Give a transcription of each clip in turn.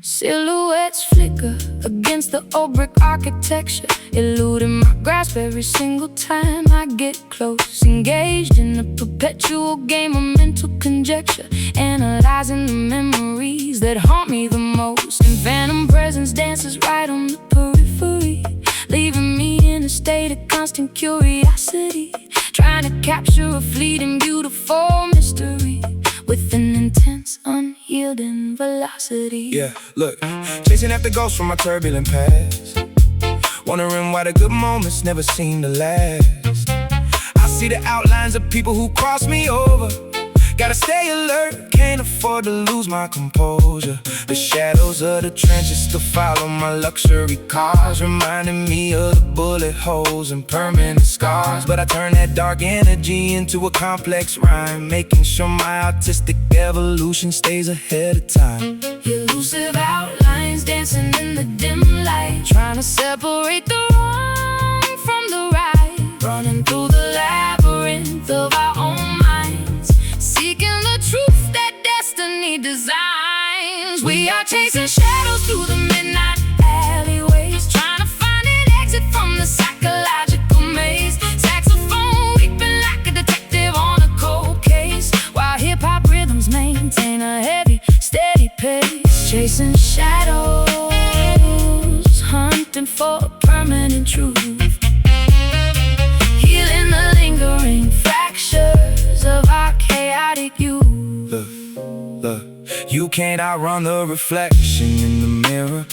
Silhouettes flicker against the old brick architecture, eluding my grasp every single time I get close. Engaged in a perpetual game of mental conjecture, analyzing the memories that haunt me the most. And phantom presence dances right on the periphery, leaving me in a state of constant curiosity, trying to capture a fleeting, beautiful mystery with an intense, unyielding velocity. Yeah, look, chasing after ghosts from my turbulent past, wondering why the good moments never seem to last. I see the outlines of people who cross me over. Gotta stay alert, can't afford to lose my composure. The shadows of the trenches still follow my luxury cars, reminding me of the bullet holes and permanent scars. But I turn that dark energy into a complex rhyme, making sure my artistic evolution stays ahead of time. Elusive outlines dancing in the dim light, trying to separate the wrong from the right, running through the labyrinth of our own minds, seeking the truth that destiny designs. We are chasing shadows through the midnight alleyways, trying to find an exit from the psychological maze. Saxophone weeping like a detective on a cold case, while hip-hop rhythms maintain a heavy, steady pace. Chasing shadows, hunting for a permanent truth, healing the lingering fractures of our chaotic youth. Look, you can't outrun the reflection in the mirror,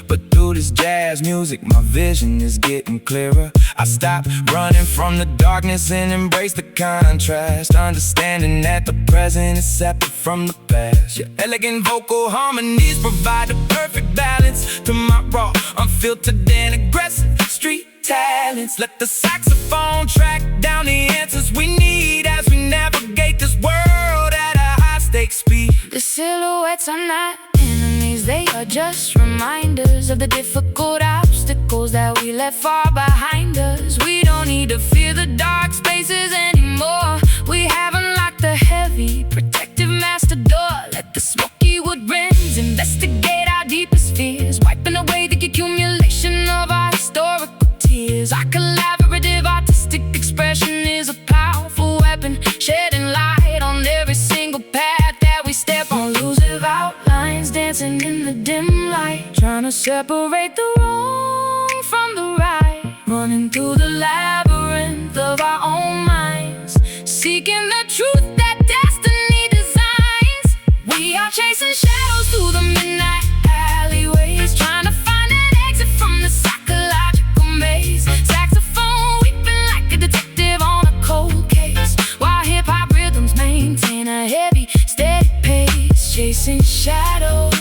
but through this jazz music my vision is getting clearer. I stop running from the darkness and embrace the contrast, understanding that the present is separate from the past. Your elegant vocal harmonies provide the perfect balance to my raw, unfiltered and aggressive street talents. Let the saxophone track down the answers we need as we navigate this world at a high-stakes speed. The silhouettes are not enemies, they are just reminders of the difficult obstacles that we left far behind us. We don't need to fear the dark spaces anymore. We have unlocked the heavy, protective master door. Let the smoky wood rims investigate our deepest fears, wiping away the accumulation of our historical tears. Our collaborative artistic expression is a powerful weapon, shedding light on every single path that we step on. Elusive outlines dancing in the dim light, trying to separate the wrong from the right, running through the labyrinth of our own minds, seeking the truth that destiny designs. We are chasing shadows through the midnight alleyways, trying to find an exit from the psychological maze. Saxophone weeping like a detective on a cold case, while hip-hop rhythms maintain a heavy, steady pace. Chasing shadows,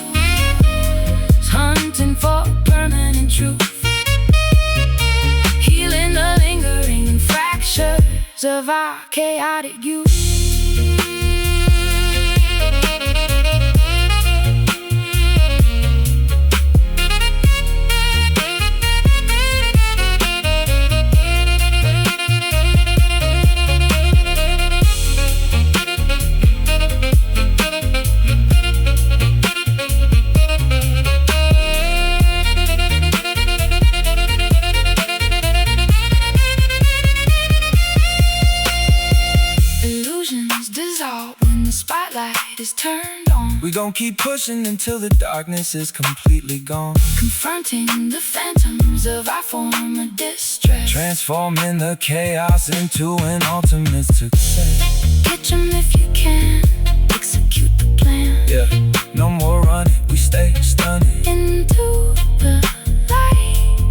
hunting for permanent truth, healing the lingering fractures of our chaotic youth. Is turned on. We gon' keep pushing until the darkness is completely gone, confronting the phantoms of our former distress, transforming the chaos into an ultimate success. Catch 'em if you can, execute the plan. Yeah, no more running, we stay stunning into the light.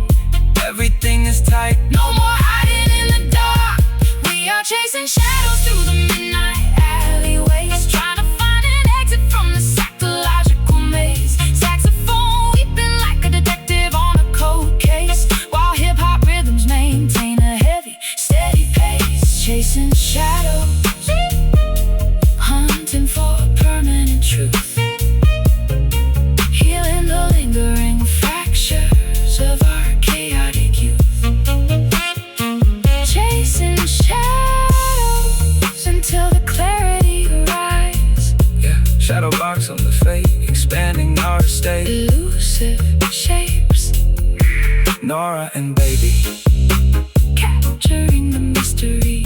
Everything is tight, no more hiding in the dark. We are chasing shadows through the midnight alleyways, trying to from the psychological maze. box on the fate, expanding our estate. Elusive shapes, Norah and baby, capturing the mystery.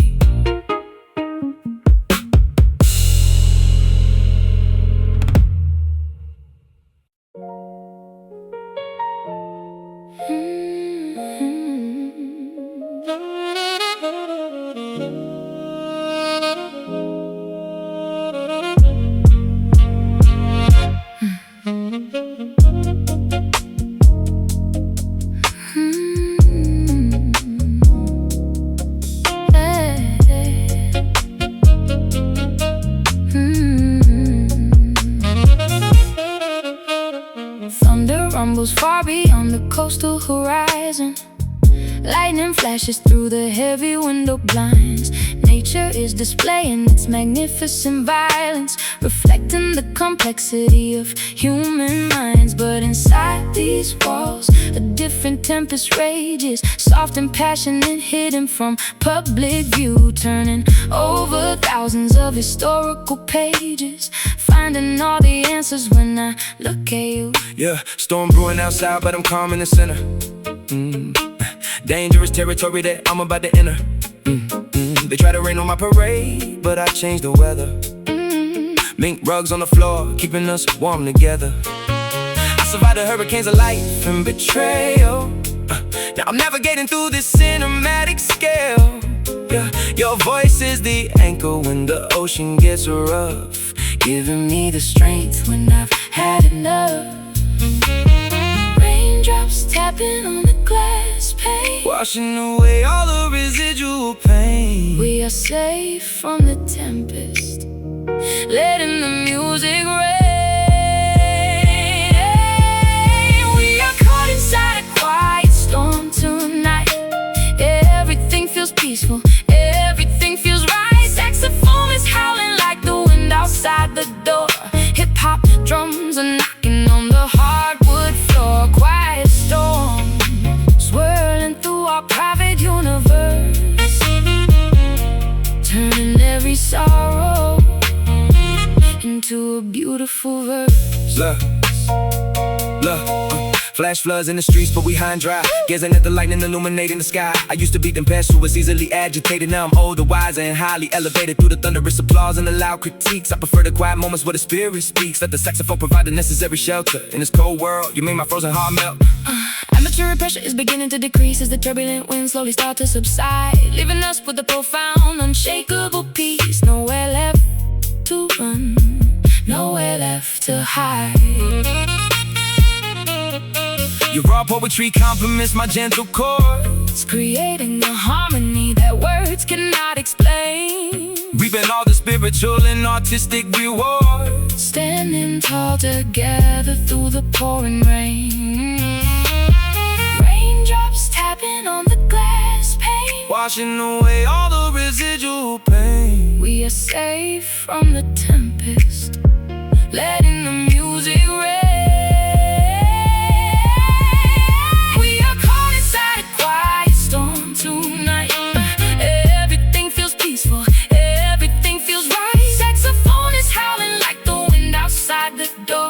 Thunder rumbles far beyond the coastal horizon. Lightning flashes through the heavy window blinds. Nature is displaying its magnificent violence, reflecting the complexity of human minds. But inside these walls, a different tempest rages, soft and passionate, hidden from public view, turning over thousands of historical pages, finding all the answers when I look at you. Yeah, storm brewing outside, but I'm calm in the center. Dangerous territory that I'm about to enter. They try to rain on my parade, but I changed the weather. Mink rugs on the floor, keeping us warm together. I survived the hurricanes of life and betrayal. Now I'm navigating through this cinematic scale. Yeah, your voice is the anchor when the ocean gets rough, giving me the strength when I've had enough. Raindrops tapping on the glass pane, washing away all the residual pain. we are safe from the tempest, letting the music rain. We are caught inside a quiet storm tonight. Everything feels peaceful, everything feels right. Saxophone is howling like the wind outside the door. Hip-hop drums are knocking on the hardwood floor. Quiet storm swirling through our private universe, turning every sorrow into a beautiful verse. Look, flash floods in the streets, but we high and dry, gazing at the lightning illuminating the sky. I used to be the past who was easily agitated. Now I'm older, wiser, and highly elevated. Through the thunderous applause and the loud critiques, I prefer the quiet moments where the spirit speaks. Let the saxophone provide the necessary shelter. In this cold world, you make my frozen heart melt. Atmospheric pressure is beginning to decrease as the turbulent winds slowly start to subside, leaving us with a profound, unshakable peace. Nowhere left to run, nowhere left to hide. Your raw poetry compliments my gentle chords, Creating a harmony that words cannot explain. reaping all the spiritual and artistic rewards. Standing tall together through the pouring rain. Raindrops tapping on the glass pane, Washing away all the residual pain. we are safe from the tempest, letting the music rain. We are caught inside a quiet storm tonight. Everything feels peaceful, everything feels right. Saxophone is howling like the wind outside the door.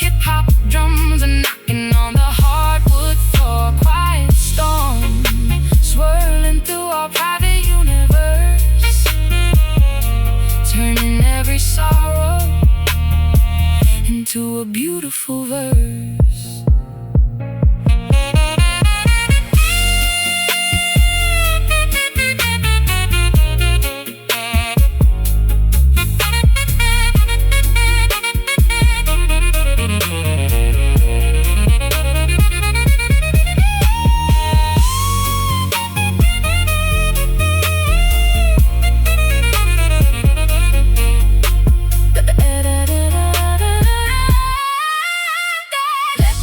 Hip-hop drums are knocking on the hardwood floor. Quiet storm swirling through our private universe, turning every sorrow into a beautiful verse. Let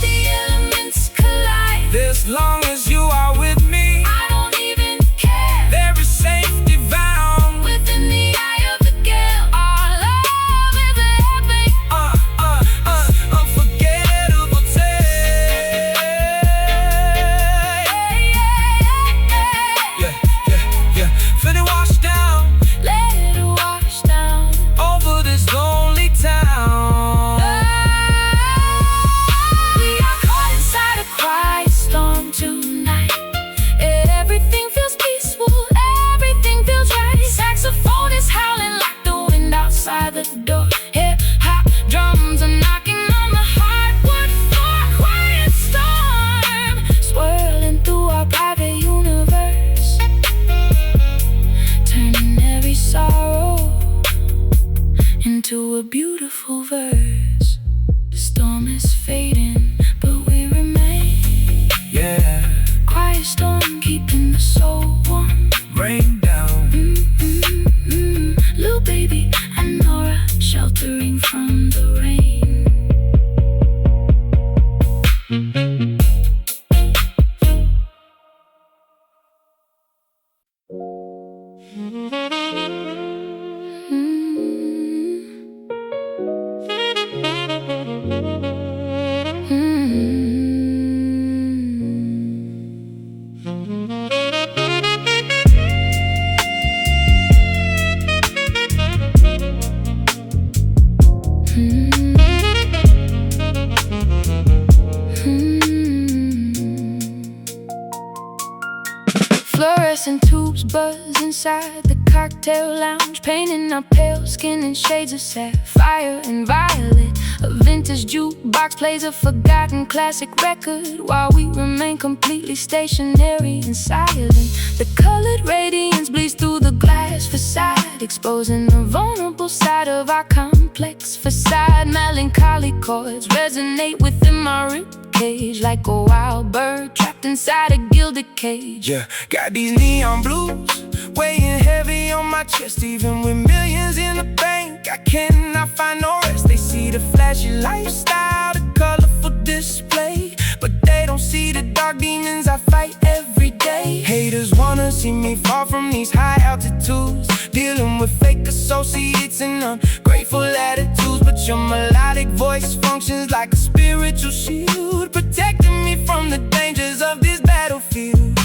pipes and tubes buzz inside the cocktail lounge, painting our pale skin in shades of sapphire and violet. A vintage jukebox plays a forgotten classic record while we remain completely stationary and silent. The colored radiance bleeds through the glass facade, exposing the vulnerable side of our complex facade. Melancholy chords resonate within my ribcage like a wild bird trapped inside a gilded cage. Yeah, got these neon blues weighing heavy on my chest. Even with millions in the bank, I cannot find no rest. They see the flashy lifestyle, the colorful display, but they don't see the dark demons I fight every day. Haters wanna see me fall from these high altitudes, dealing with fake associates and ungrateful attitudes. But your melodic voice functions like a spiritual shield, protecting me from the dangers of this battlefield.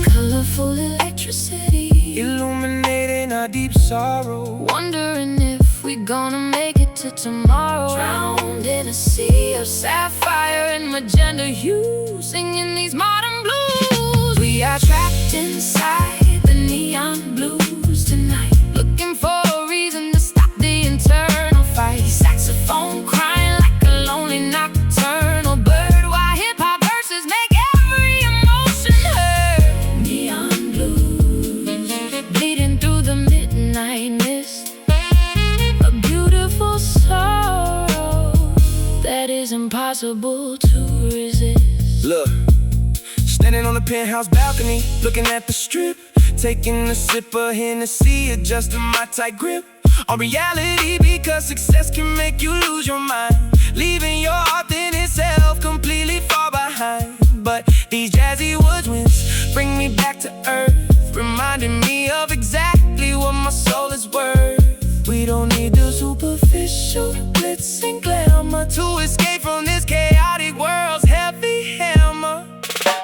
Colorful electricity illuminating our deep sorrow, wondering if we gonna make it to tomorrow. Drowned in a sea of sapphire and magenta hues, singing these modern blues. We are trapped inside the neon blues tonight, looking for a reason to stop the internal fight. Saxophone crying like a lonely nocturnal bird, while hip-hop verses make every emotion heard. Neon blues bleeding through the midnight mist, a beautiful sorrow that is impossible to resist. Look, standing on the penthouse balcony, looking at the strip, taking a sip of Hennessy, adjusting my tight grip on reality, because success can make you lose your mind, leaving your authentic self completely far behind. But these jazzy woodwinds bring me back to earth, reminding me of exactly what my soul is worth. We don't need the superficial glitz and glamour to escape from this chaotic world's heavy hammer.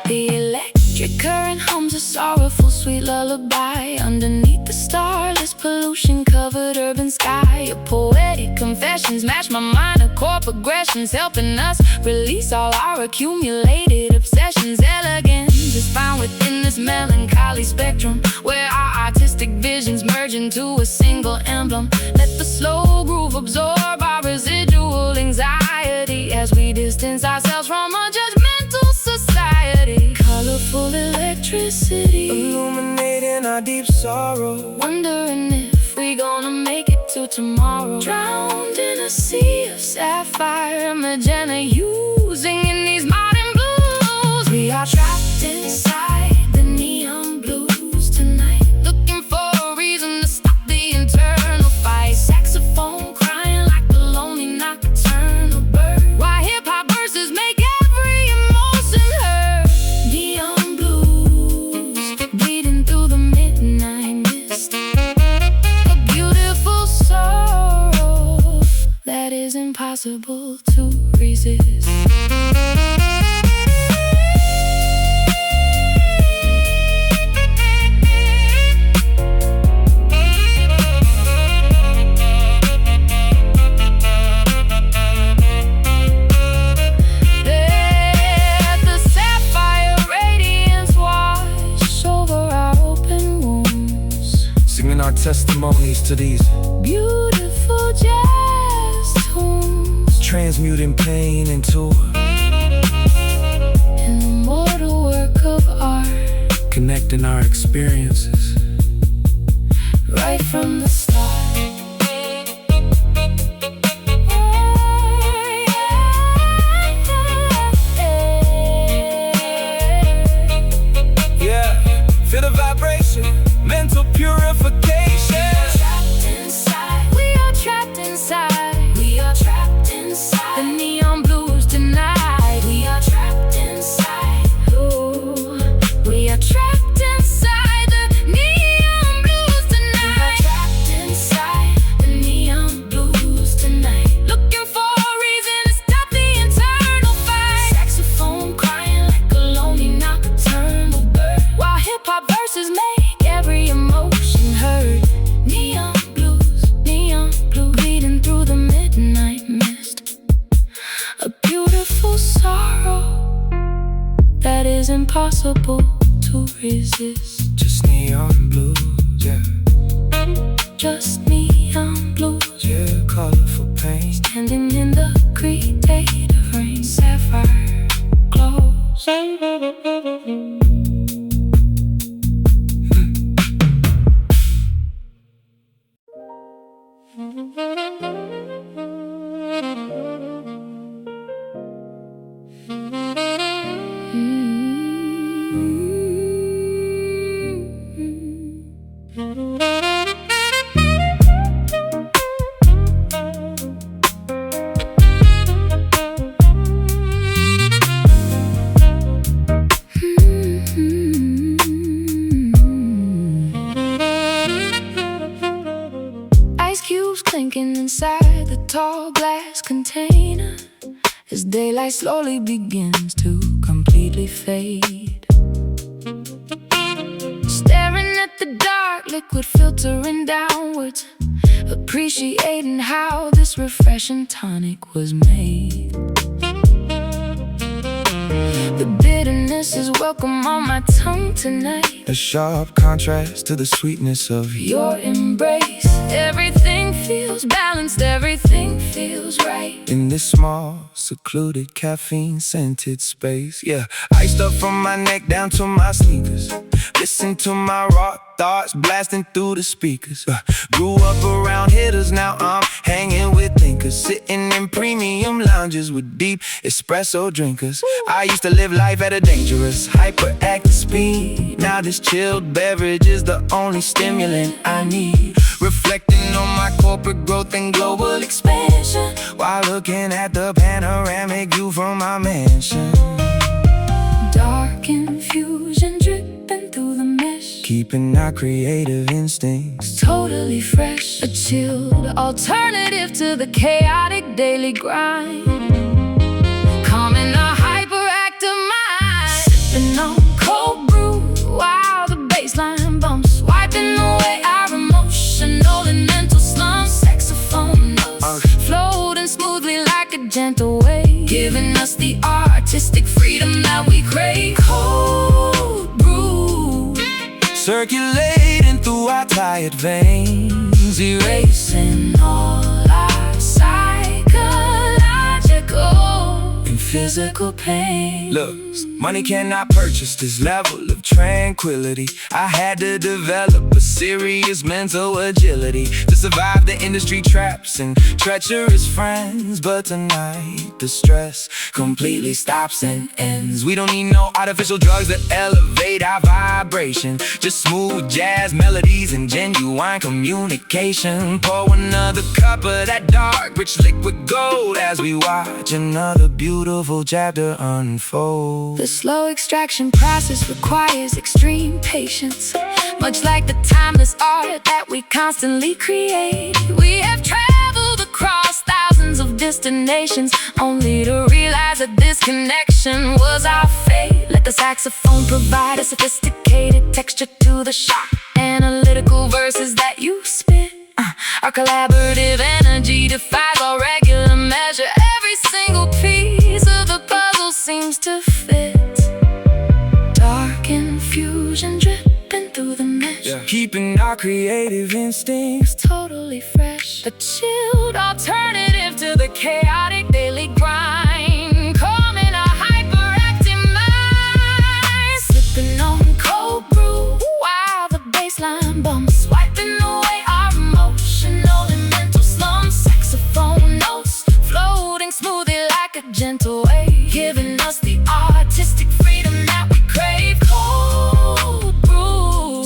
The electric current hums a sorrowful sweet lullaby underneath the starless pollution-covered urban sky. Your poetic confessions match my minor chord progressions, helping us release all our accumulated obsessions. Elegance is found within this melancholy spectrum, where our artistic visions merge into a single emblem. Let the slow groove absorb our residual anxiety as we distance ourselves from a judgmental society. Colorful electricity illuminating our deep sorrow, wondering if we gonna make it to tomorrow. Drowned in a sea of sapphire and magenta hues, singing these modern blues. We are trapped inside the neon blues tonight, looking for a reason to stop the internal fight. Saxophone crying like a lonely nocturnal bird, while hip-hop verses make every emotion heard. Neon blues bleeding through the midnight mist, a beautiful sorrow that is impossible to resist. our testimonies to these beautiful jazz tunes, transmuting pain into an immortal work of art, connecting our experiences right from the start. Yeah, feel the vibration, mental purification. We are trapped inside. We are trapped inside the neon blues tonight. We are trapped inside. Ooh, we are trapped inside the neon blues tonight. We are trapped inside the neon blues tonight. Looking for a reason to stop the internal fight. Saxophone crying like a lonely nocturnal bird, while hip-hop verses make every emotion heard. Neon blues, bleeding through the midnight mist, a beautiful sorrow that is impossible to resist. Just me on blues, yeah. Just me on blues. Yeah, colorful paint. Standing in the creative rain. Sapphire clothes. Ice cubes clinking inside the tall glass container as daylight slowly begins to completely fade. Staring at the dark liquid filtering downwards, appreciating how this refreshing tonic was made. The bitterness is welcome on my tongue tonight. A sharp contrast to the sweetness of Your embrace. Everything feels balanced, everything feels right. in this small, secluded, caffeine-scented space. Yeah, iced up from my neck down to my sneakers. Listen to my raw thoughts blasting through the speakers. Grew up around hitters, now I'm hanging with thinkers. Sitting in premium lounges with deep espresso drinkers. I used to live life at a dangerous, hyperactive speed. Now this chilled beverage is the only stimulant I need. Reflecting on my corporate growth and global expansion, while looking at the panoramic view from my mansion. Dark infusion dripping through the mesh, Keeping our creative instincts totally fresh. A chilled alternative to the chaotic daily grind. Calming a hyperactive mind. Sipping on cold brew while the baseline bumps, wiping away our emotional and mental slumps. Saxophone notes floating smoothly like a gentle wave, giving us the artistic freedom that we crave. Cold brew circulating through our tired veins, erasing all our psychological and physical pain. Look, money cannot purchase this level of tranquility. I had to develop a serious mental agility to survive the industry traps and treacherous friends. But tonight, the stress completely stops and ends. We don't need no artificial drugs that elevate our vibration, just smooth jazz melodies and genuine communication. Pour another cup of that dark, rich liquid gold as we watch another beautiful chapter unfold. The slow extraction process requires extreme patience, much like the timeless art that we constantly create. We have traveled across thousands of destinations, only to realize that this connection was our fate. Let the saxophone provide a sophisticated texture to the sharp, analytical verses that you spit. Our collaborative energy defies all regular measure. Every single piece of the puzzle seems to fit. Dark infusion dripping through the mesh, Keeping our creative instincts totally fresh. A chilled alternative to the chaotic daily grind. Calming a hyperactive mind. Sipping on cold brew while the baseline bumps, wiping away our emotional and mental slumps. Saxophone notes floating smoothly like a gentle wave, giving us the artistic freedom that we crave. Cold brew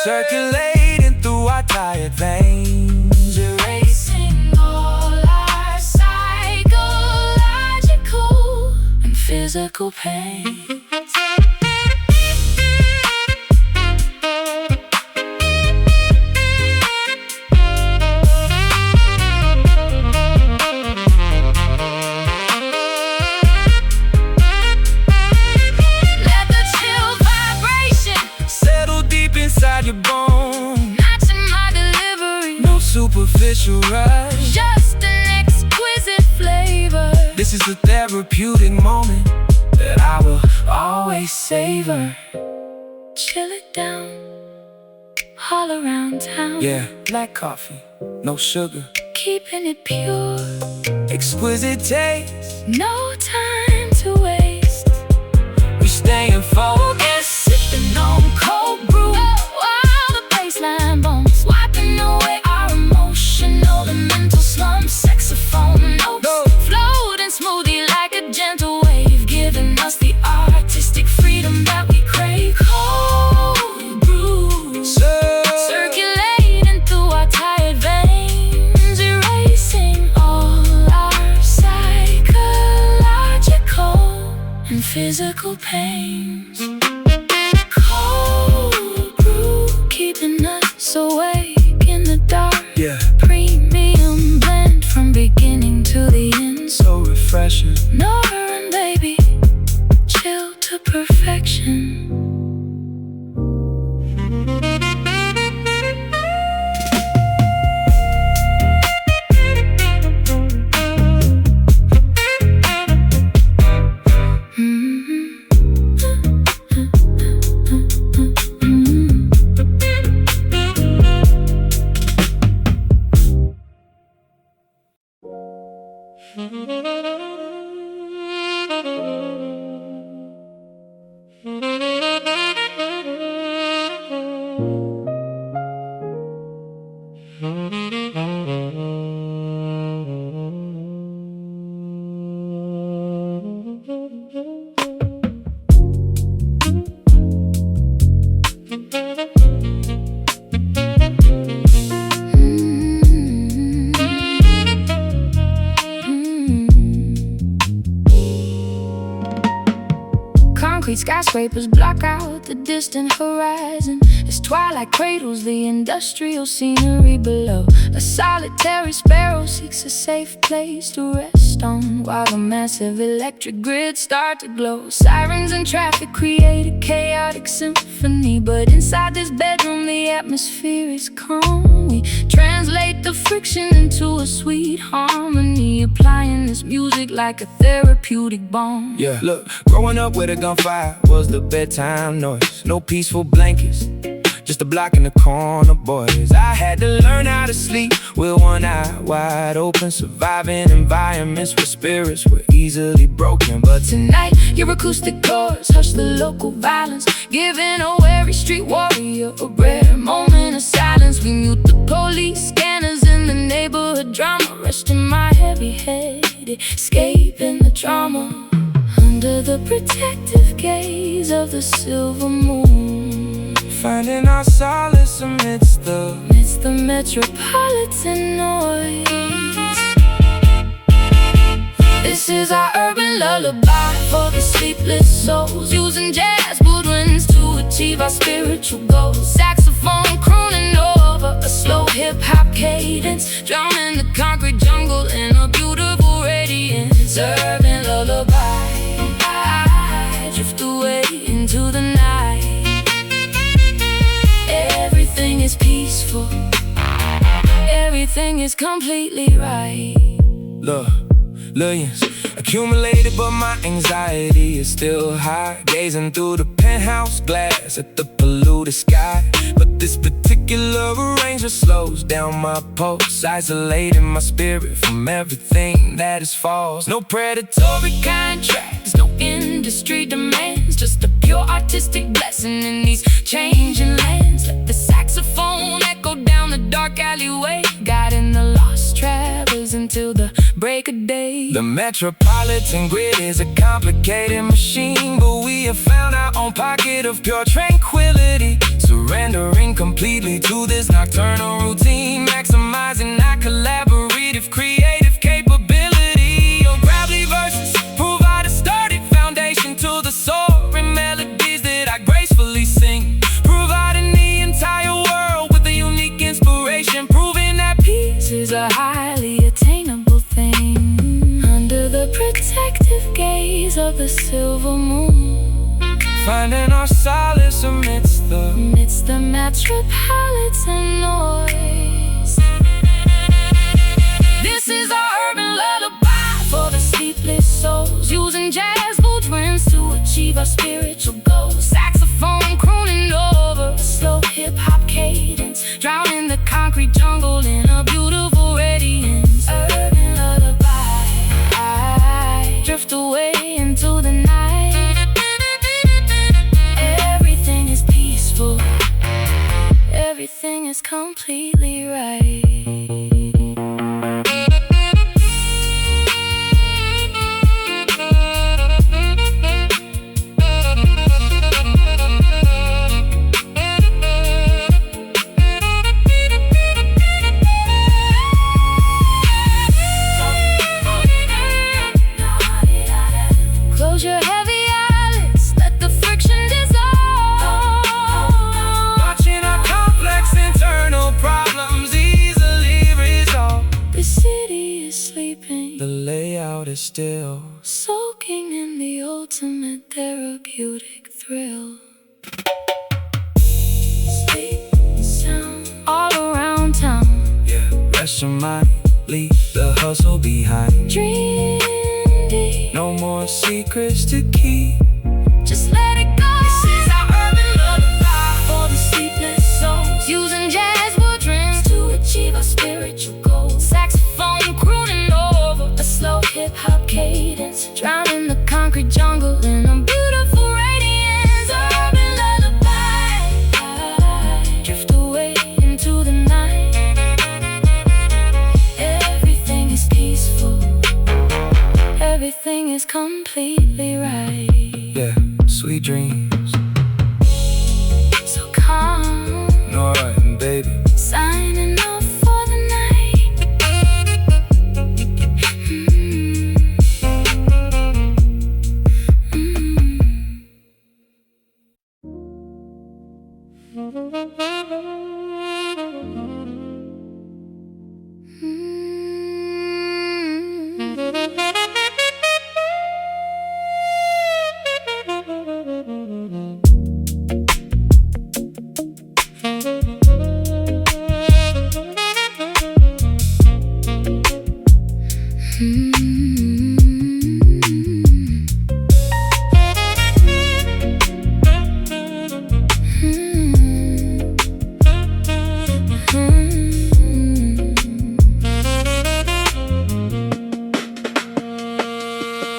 circulating through our tired veins, erasing all our psychological and physical pain. Let the chill vibration settle deep inside your bones. matching my delivery, No superficial rush. just an exquisite flavor. This is a therapeutic moment that I will always savor. Chill it down. all around town. Yeah, black coffee, no sugar, keeping it pure, exquisite taste, no time to waste. we staying focused, Sipping on cold brew, while the baseline bumps, wiping away our emotional and mental slumps. Saxophone notes, floating smoothly like a gentle wave, giving us the artistic freedom that we crave. Cold brew, circulating through our tired veins, erasing all our psychological and physical pains. Cold brew, keeping us awake in the dark. yeah, Premium blend from beginning to the end. so refreshing. Norah and baby, chill to perfection. Concrete skyscrapers block out the distant horizon as twilight cradles the industrial scenery below. A solitary sparrow seeks a safe place to rest on, while the massive electric grid start to glow. Sirens and traffic create a chaotic symphony, but inside this bedroom the atmosphere is calm. We translate the friction into a sweet harmony, applying this music like a therapeutic balm. Yeah, look, growing up with a gunfire was the bedtime noise. No peaceful blankets, just a block in the corner, boys. I had to learn how to sleep with one eye wide open, surviving environments where spirits were easily broken. But Tonight, your acoustic chords hush the local violence, giving a wary street warrior a rare moment of silence. We mute the police scanners in the neighborhood drama, resting my heavy head, escaping the trauma. Under the protective gaze of the silver moon, finding our solace amidst the Metropolitan noise. This is our urban lullaby for the sleepless souls, using jazz woodwinds to achieve our spiritual goals. Saxophone crooning over a slow hip-hop cadence, drowning the concrete jungle in a beautiful radiance. Urban lullaby, I drift away into the night. Everything is peaceful, everything is completely right. look, millions accumulated, but my anxiety is still high. Gazing through the penthouse glass at the polluted sky, but this particular arranger slows down my pulse, isolating my spirit from everything that is false. No predatory contracts, no industry demands, just a pure artistic blessing in these changing lands. Let the saxophone echo down the dark alleyway, guiding the lost travelers until the break of day. The Metropolitan grid is a complicated machine, but we have found our own pocket of pure tranquility, surrendering completely to this nocturnal routine, maximizing our collaborative creative capability. Your gravelly verses provide a sturdy foundation to the soaring melodies that I gracefully sing, providing the entire world with a unique inspiration, proving that peace is a highly attainable thing. Under the protective gaze of the silver moon, finding our solace amidst the Metropolitan noise. This is our urban lullaby for the sleepless souls, using jazz woodwinds to achieve our spiritual goals. Saxophone crooning over a slow hip-hop cadence, concrete jungle in a beautiful radiance. Urban lullaby, I drift away into the night. Everything is peaceful, everything is completely right. Close your heavy eyelids, let the friction dissolve. Watching our complex internal problems easily resolve. The city is sleeping, The layout is still, soaking in the ultimate therapeutic thrill. Sleep sound all around town. yeah. Rest your mind, leave the hustle behind. Dream deep, No more secrets to keep. just let it go. This is our urban lullaby for the sleepless souls, using jazz wood dreams to achieve our spiritual goals. Saxophone crooning over a slow hip-hop cadence, drowning the concrete jungle in a beautiful radiance. Urban lullaby, I drift away into the night. Everything is peaceful, everything is completely right. Yeah, sweet dreams, So calm, Norah and baby. signing off for the night.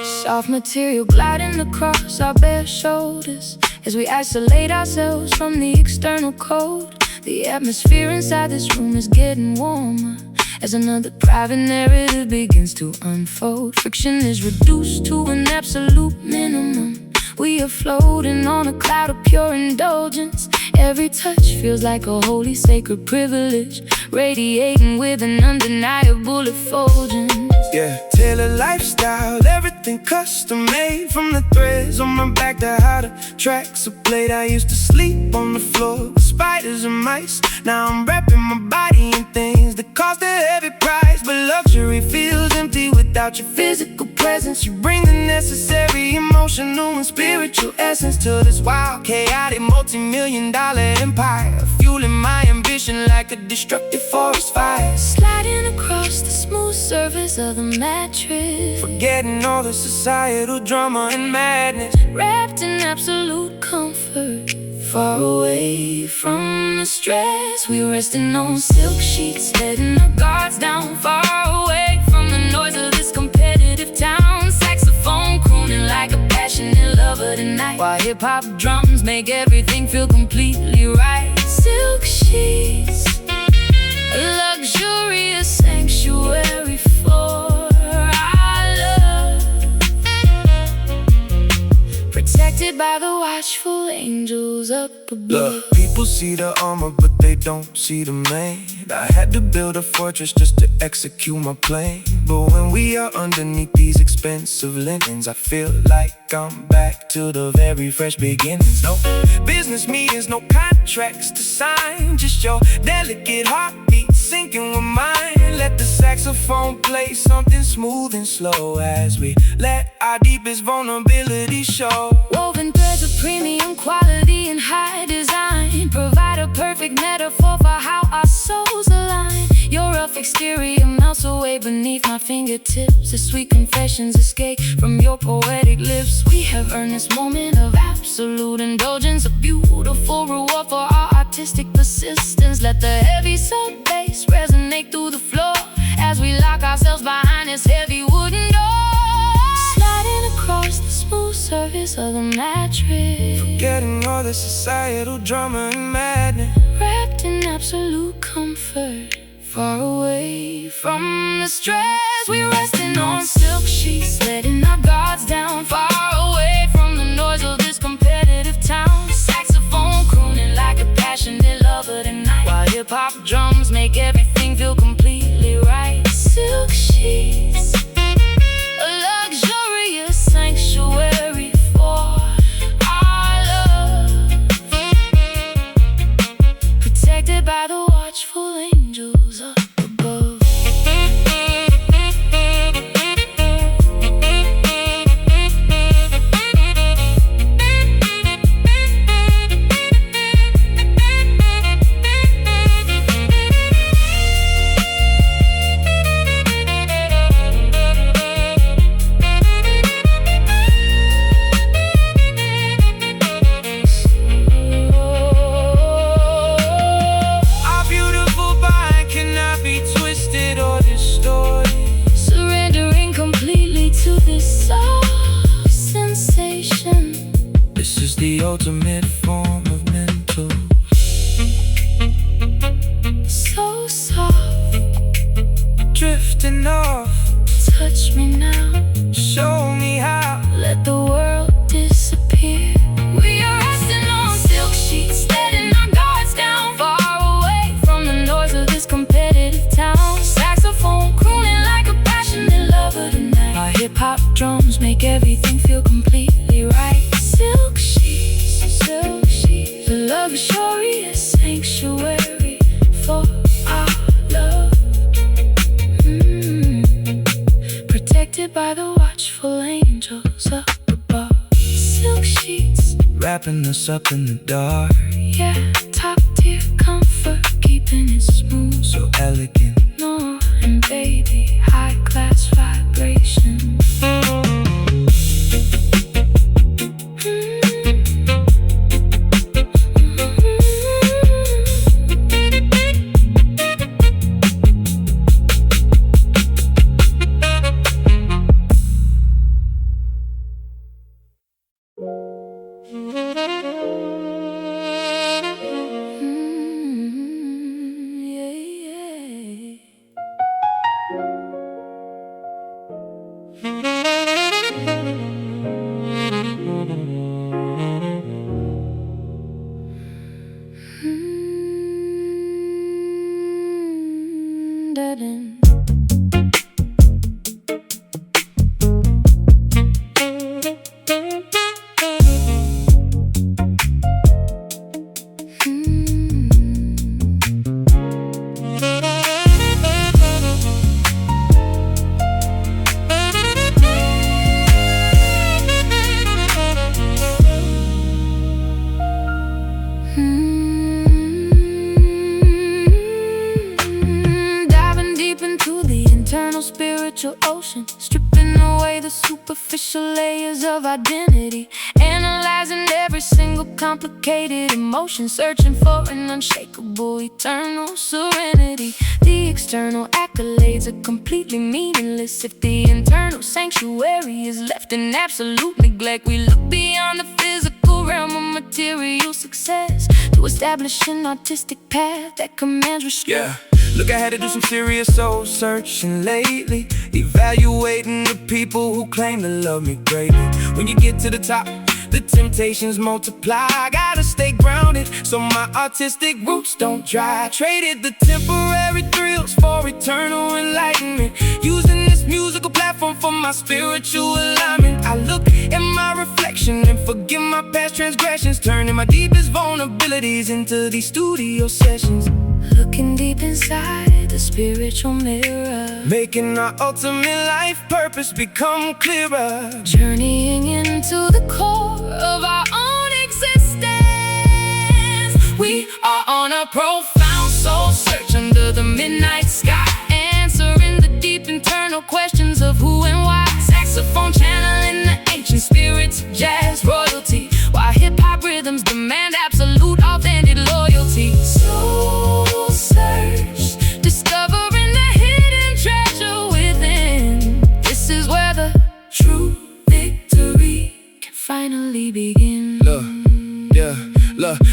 Soft material gliding across our bare shoulders as we isolate ourselves from the external cold. The atmosphere inside this room is getting warmer as another private narrative begins to unfold. Friction is reduced to an absolute minimum. We are floating on a cloud of pure indulgence. Every touch feels like a holy sacred privilege, radiating with an undeniable effulgence. Yeah, tailored lifestyle, everything custom made. From the threads on my back to how the tracks are played. I used to sleep on the floor with spiders and mice. Now I'm wrapping my body in things that cost a heavy price. But luxury feels empty without your physical presence. You bring the necessary emotional and spiritual essence to this wild, chaotic, multi-million-dollar empire, fueling my ambition like a destructive forest fire. Sliding across the smooth surface of the mattress, Forgetting all the societal drama and madness. wrapped in absolute comfort, far away from the stress. We resting on silk sheets, letting our guards down, far away from the noise of this competitive town. Saxophone crooning like a passionate lover tonight, while hip-hop drums make everything feel completely right. Silk sheets, a luxurious sanctuary for our love, protected by the watchful angels up above. Look, people see the armor, but they don't see the man. I had to build a fortress just to execute my plan. But when we are underneath these expensive linens, I feel like I'm back to the very fresh beginnings. No business meetings, no contracts to sign, just your delicate heartbeat syncing with mine. Let the saxophone play something smooth and slow as we let our deepest vulnerability show. Woven threads of premium quality and high design provide a perfect metaphor for how our souls align. Your rough exterior melts away beneath my fingertips. The sweet confessions escape from your poetic lips. We have earned this moment of absolute indulgence, a beautiful reward for our artistic persistence. Let the heavy sub bass resonate through the floor as we lock ourselves behind this heavy wooden door, sliding across the smooth surface of the mattress, forgetting all the societal drama and madness, wrapped in absolute comfort, far away from the stress. We're resting on silk sheets, letting our guards down, far away from the noise of this competitive town. Saxophone crooning like a passionate lover tonight, while hip-hop drums make everything feel completely right. Silk sheets, a luxurious sanctuary for our love, protected by the watchful angels up above. The ultimate form of mental, So soft, drifting off. touch me now, Show me how. let the world disappear. We are resting on silk sheets, letting our guards down, far away from the noise of this competitive town. Saxophone crooning like a passionate lover tonight, our hip-hop drums make everything feel completely right. Silk sheets, a luxurious sanctuary for our love, protected by the watchful angels up above. Silk sheets, Wrapping us up in the dark, yeah, top tier comfort, keeping it smooth. so elegant. Norah and baby, high class vibration. Diving deep into the internal spiritual ocean, stripping away the superficial layers of identity, analyzing every single complicated emotion, searching for an unshakable eternal serenity. The external accolades are completely meaningless if the internal sanctuary is left in absolute neglect. We look beyond the physical realm of material success to establish an artistic path that commands respect. Yeah, look, I had to do some serious soul searching lately, evaluating the people who claim to love me greatly. When you get to the top, the temptations multiply. I gotta stay grounded so my artistic roots don't dry. Traded the temporary thrills for eternal enlightenment, using this musical platform for my spiritual alignment. I look at my reflection and forgive my past transgressions, turning my deepest vulnerabilities into these studio sessions. Looking deep inside the spiritual mirror, making our ultimate life purpose become clearer. journeying into the core of our own existence. We are on a profound soul search under the midnight sky.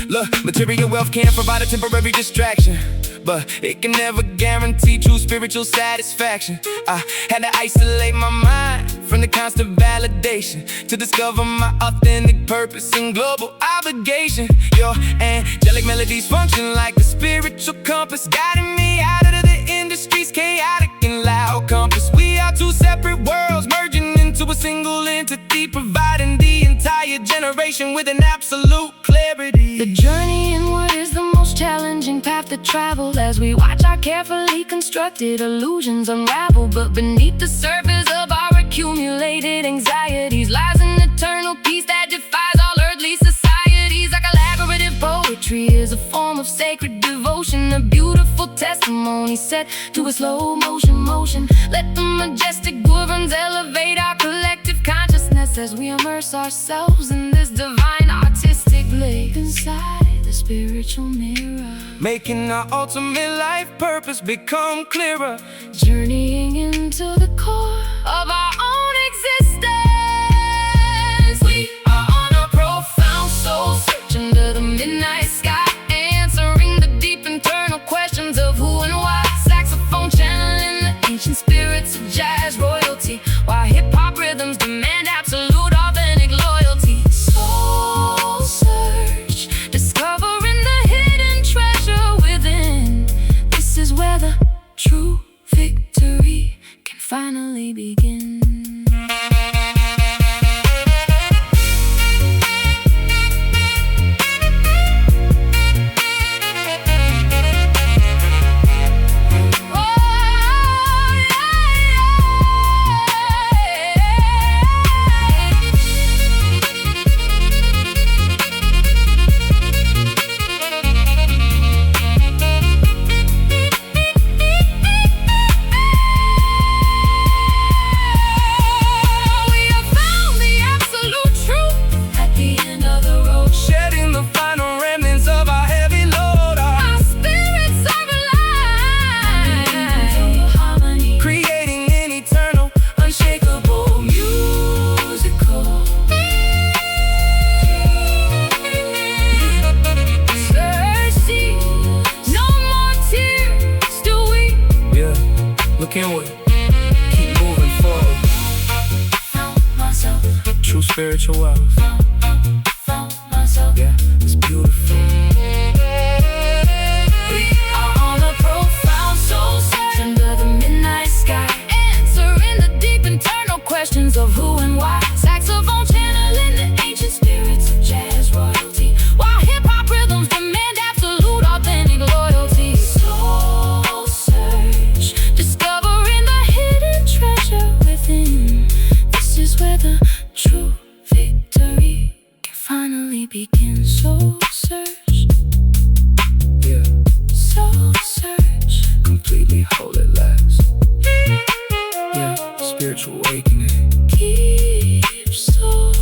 Look, material wealth can provide a temporary distraction, but it can never guarantee true spiritual satisfaction. I had to isolate my mind from the constant validation to discover my authentic purpose and global obligation. Your angelic melodies function like a spiritual compass, guiding me out of the industry's chaotic and loud compass. We are two separate worlds merging into a single entity, providing the entire generation with an absolute clarity. The journey inward is the most challenging path to travel, as we watch our carefully constructed illusions unravel. But beneath the surface of our accumulated anxieties lies an eternal peace that defies all earthly societies. Our collaborative poetry is a form of sacred devotion, a beautiful testimony set to a slow motion. Let the majestic words elevate our collective consciousness as we immerse ourselves in this divine artistic lake inside the spiritual mirror, making our ultimate life purpose become clearer, journeying into the core of our own existence. We are on a profound soul search under the midnight sky, answering the deep internal questions of who and why. Saxophone channeling the ancient spirits of jazz royalty, while hip-hop rhythms demand absolute authentic loyalty. Soul search, discovering the hidden treasure within. This is where the true victory can finally begin. Keep moving forward. True spiritual wealth. Yeah, it's beautiful. We are on a profound soul search under the midnight sky, answering the deep internal questions of who and why. Saxophone channeling the ancient spirits of jazz royalty, while hip-hop rhythms demand absolute authentic loyalty. Soul search, discovering the hidden treasure within. This is where the true victory can finally begin. Soul search, yeah, soul search, completely hold it last. Yeah, spiritual awakening. Deep soul,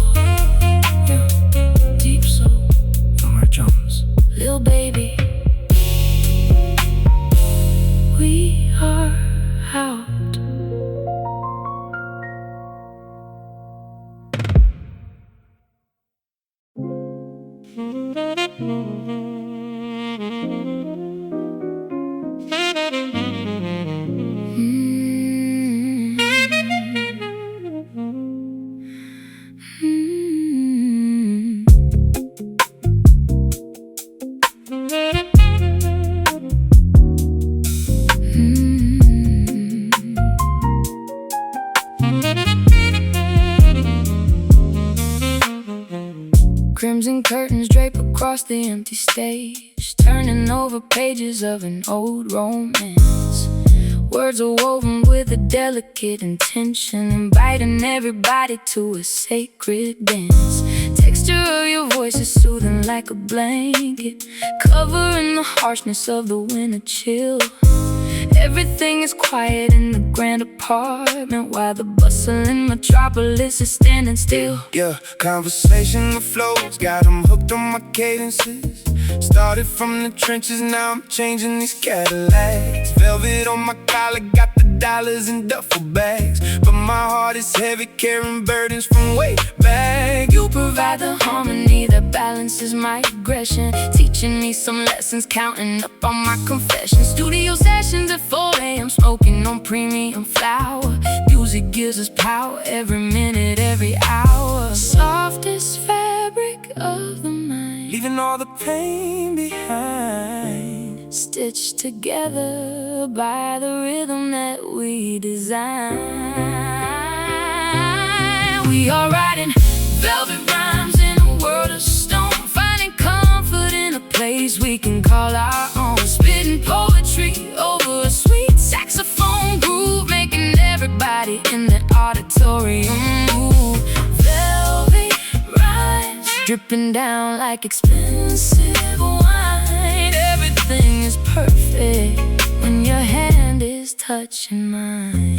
Yeah, deep soul, from our drums. little baby, we are out. Crimson curtains drape across the empty stage, turning over pages of an old romance. Words are woven with a delicate intention, inviting everybody to a sacred dance. Texture of your voice is soothing like a blanket, covering the harshness of the winter chill. Everything is quiet in the grand apartment, while the bustling metropolis is standing still. Yeah, conversation with flows, got them hooked on my cadences. Started from the trenches, now I'm changing these Cadillacs. Velvet on my collar, got the dollars in duffel bags, but my heart is heavy, carrying burdens from way back. You provide the harmony that balances my aggression, teaching me some lessons, counting up on my confessions. Studio sessions at 4 a.m., smoking on premium flower. Music gives us power every minute, every hour. Softest fabric of the mind, Leaving all the pain behind, stitched together by the rhythm that we design. We are riding velvet rhymes in a world of stone, finding comfort in a place we can call our own. Spitting poetry over a sweet saxophone groove, making everybody in the auditorium move. Velvet rhymes dripping down like expensive wine. Everything is perfect when your hand is touching mine.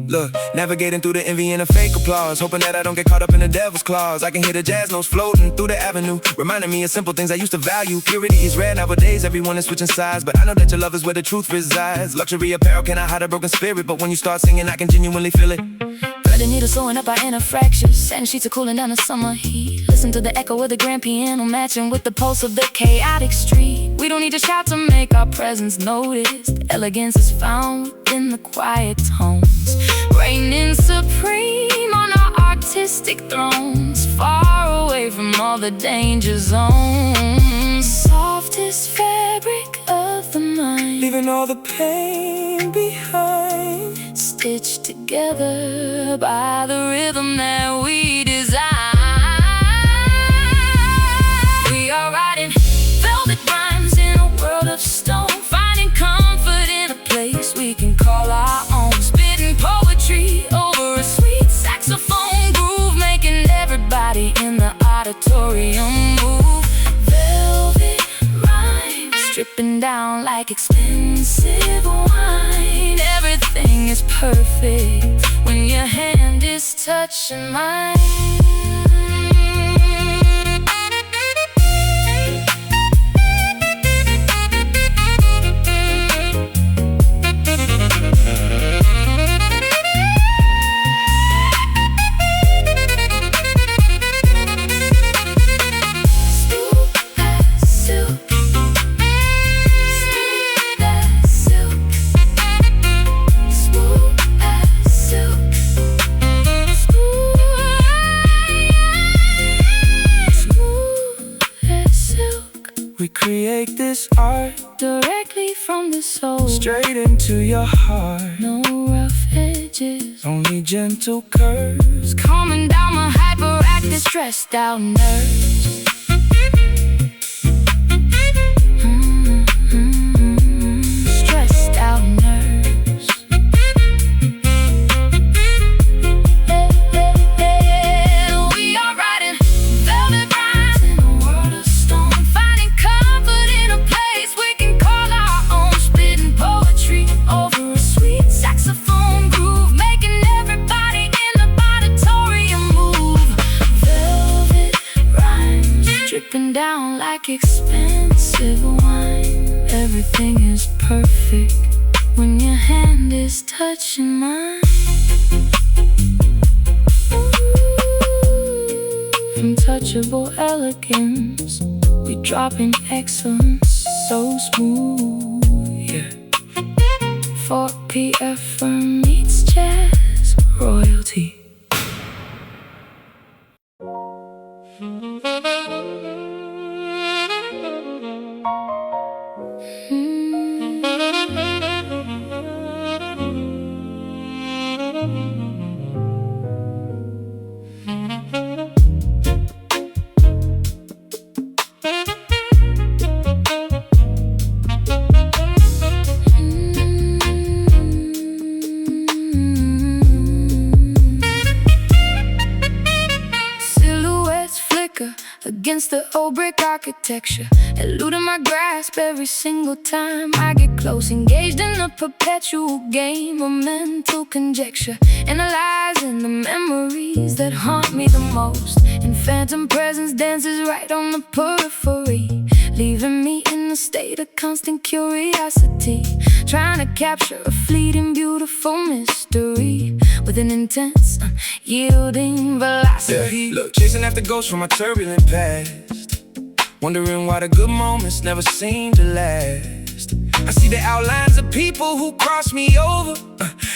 Look, navigating through the envy and the fake applause, hoping that I don't get caught up in the devil's claws. I can hear the jazz notes floating through the avenue, reminding me of simple things I used to value. Purity is rare nowadays, everyone is switching sides, but I know that your love is where the truth resides. Luxury apparel cannot hide a broken spirit, but when you start singing I can genuinely feel it. Thread the needle sewing up our inner fractures, satin sheets are cooling down the summer heat. Listen to the echo of the grand piano matching with the pulse of the chaotic street. We don't need to shout to make our presence noticed. Elegance is found within the quiet tones, reigning supreme on our artistic thrones, far away from all the danger zones. Softest fabric of the mind, Leaving all the pain behind, stitched together by the rhythm that we design. We are riding velvet rhymes in a world of stone, finding comfort in a place we can call our own. Spitting poetry over a sweet saxophone groove, making everybody in the auditorium move. Velvet rhymes dripping down like expensive wine. Everything is perfect when your hand is touching mine. we create this art directly from the soul, straight into your heart. no rough edges, Only gentle curves, calming down my hyperactive, stressed out nerves. Stressed out nerves. We are riding velvet rhymes in a world of stone, finding comfort in a place we can call our own. Spitting poetry over a sweet saxophone groove, making everybody in the auditorium move. Velvet rhymes dripping down like expensive wine. Everything is perfect when your hand is touching mine. From touchable elegance, we drop in excellence, so smooth, yeah. 4PF meets jazz royalty. Silhouettes flicker against the old brick architecture, eluding my grasp every single time I get close. Engaged in a perpetual game of mental conjecture, analyzing the memories that haunt me the most. And phantom presence dances right on the periphery, leaving me in a state of constant curiosity, trying to capture a fleeting, beautiful mystery with an intense, unyielding velocity. Yeah, look, chasing after ghosts from my turbulent past, wondering why the good moments never seem to last. I see the outlines of people who cross me over.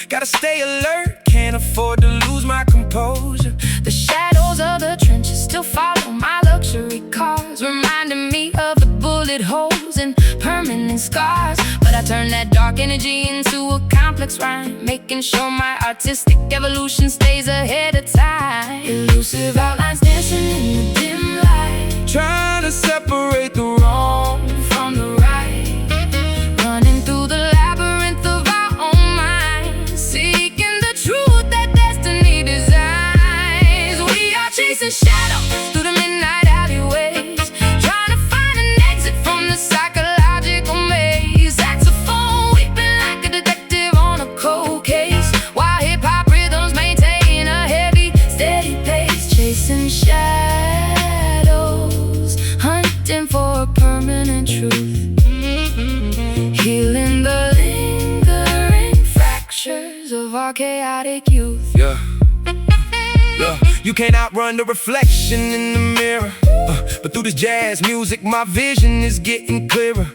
Gotta stay alert, can't afford to lose my composure. The shadows of the trenches still follow my luxury cars, reminding me of the bullet holes and permanent scars. But I turn that dark energy into a complex rhyme, making sure my artistic evolution stays ahead of time. Elusive outlines dancing in the dim light, trying to separate the wrong from the right, running through the labyrinth of our own minds, seeking the truth that destiny designs. We are chasing shadows through the midnight alleyways, trying to find an exit from the psychological maze. Saxophone weeping like a detective on a cold case, while hip-hop rhythms maintain a heavy, steady pace. Chasing shadows, hunting for a permanent truth, healing the lingering fractures of our chaotic youth. Yeah. You can't outrun the reflection in the mirror, but through this jazz music my vision is getting clearer.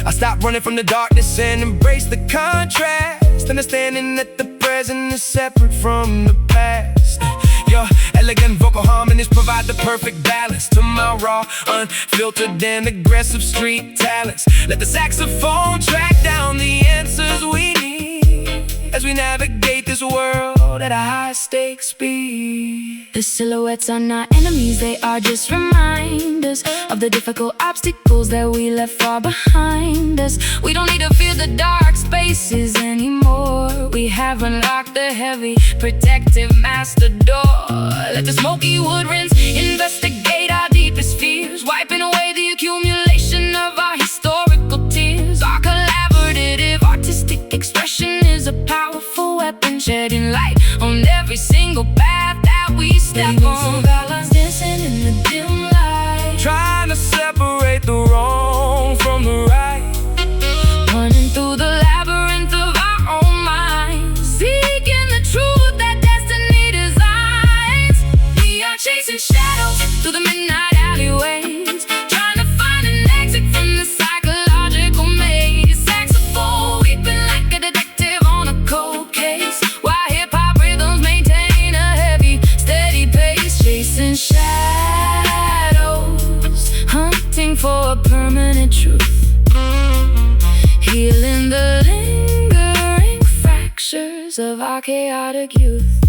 I stop running from the darkness and embrace the contrast, understanding that the present is separate from the past. Your elegant vocal harmonies provide the perfect balance to my raw, unfiltered and aggressive street talents. Let the saxophone track down the answers we need as we navigate this world at a high stakes speed. The silhouettes are not enemies, they are just reminders of the difficult obstacles that we left far behind us. We don't need to fear the dark spaces anymore. We have unlocked the heavy, protective master door. Let the smoky wood rinse investigate our deepest fears, wiping away the accumulation of our historical tears. Our collaborative artistic expression is a powerful weapon, shedding light on every single path that we step on. Outlines dancing in the dim light, trying to separate the wrong from the right, running through the labyrinth of our own minds, seeking the truth that destiny designs. We are chasing shadows through the midnight alleyways, trying to find an exit from the psychological maze. Saxophone weeping like a detective on a cold case, while hip-hop rhythms maintain a heavy, steady pace. Chasing shadows, hunting for a permanent truth, healing the lingering fractures of our chaotic youth.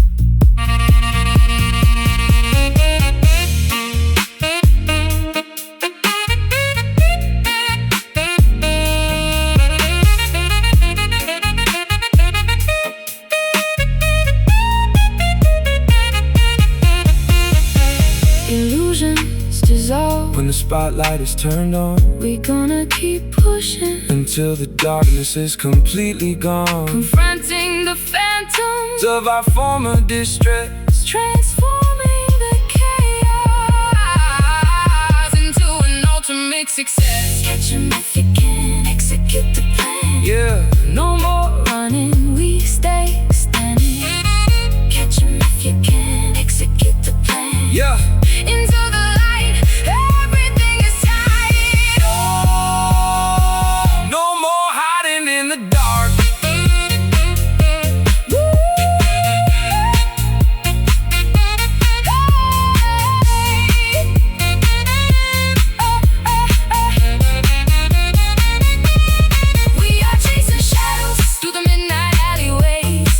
Illusions dissolve when the spotlight is turned on. We gonna keep pushing until the darkness is completely gone, confronting the phantoms of our former distress, transforming the chaos into an ultimate success. Catch 'em if you can, execute the plan. Yeah. No more running, we stay standing. Catch 'em if you can, execute the plan. Yeah. Into the light, everything is tight. Oh, no more hiding in the dark. We are chasing shadows through the midnight alleyways,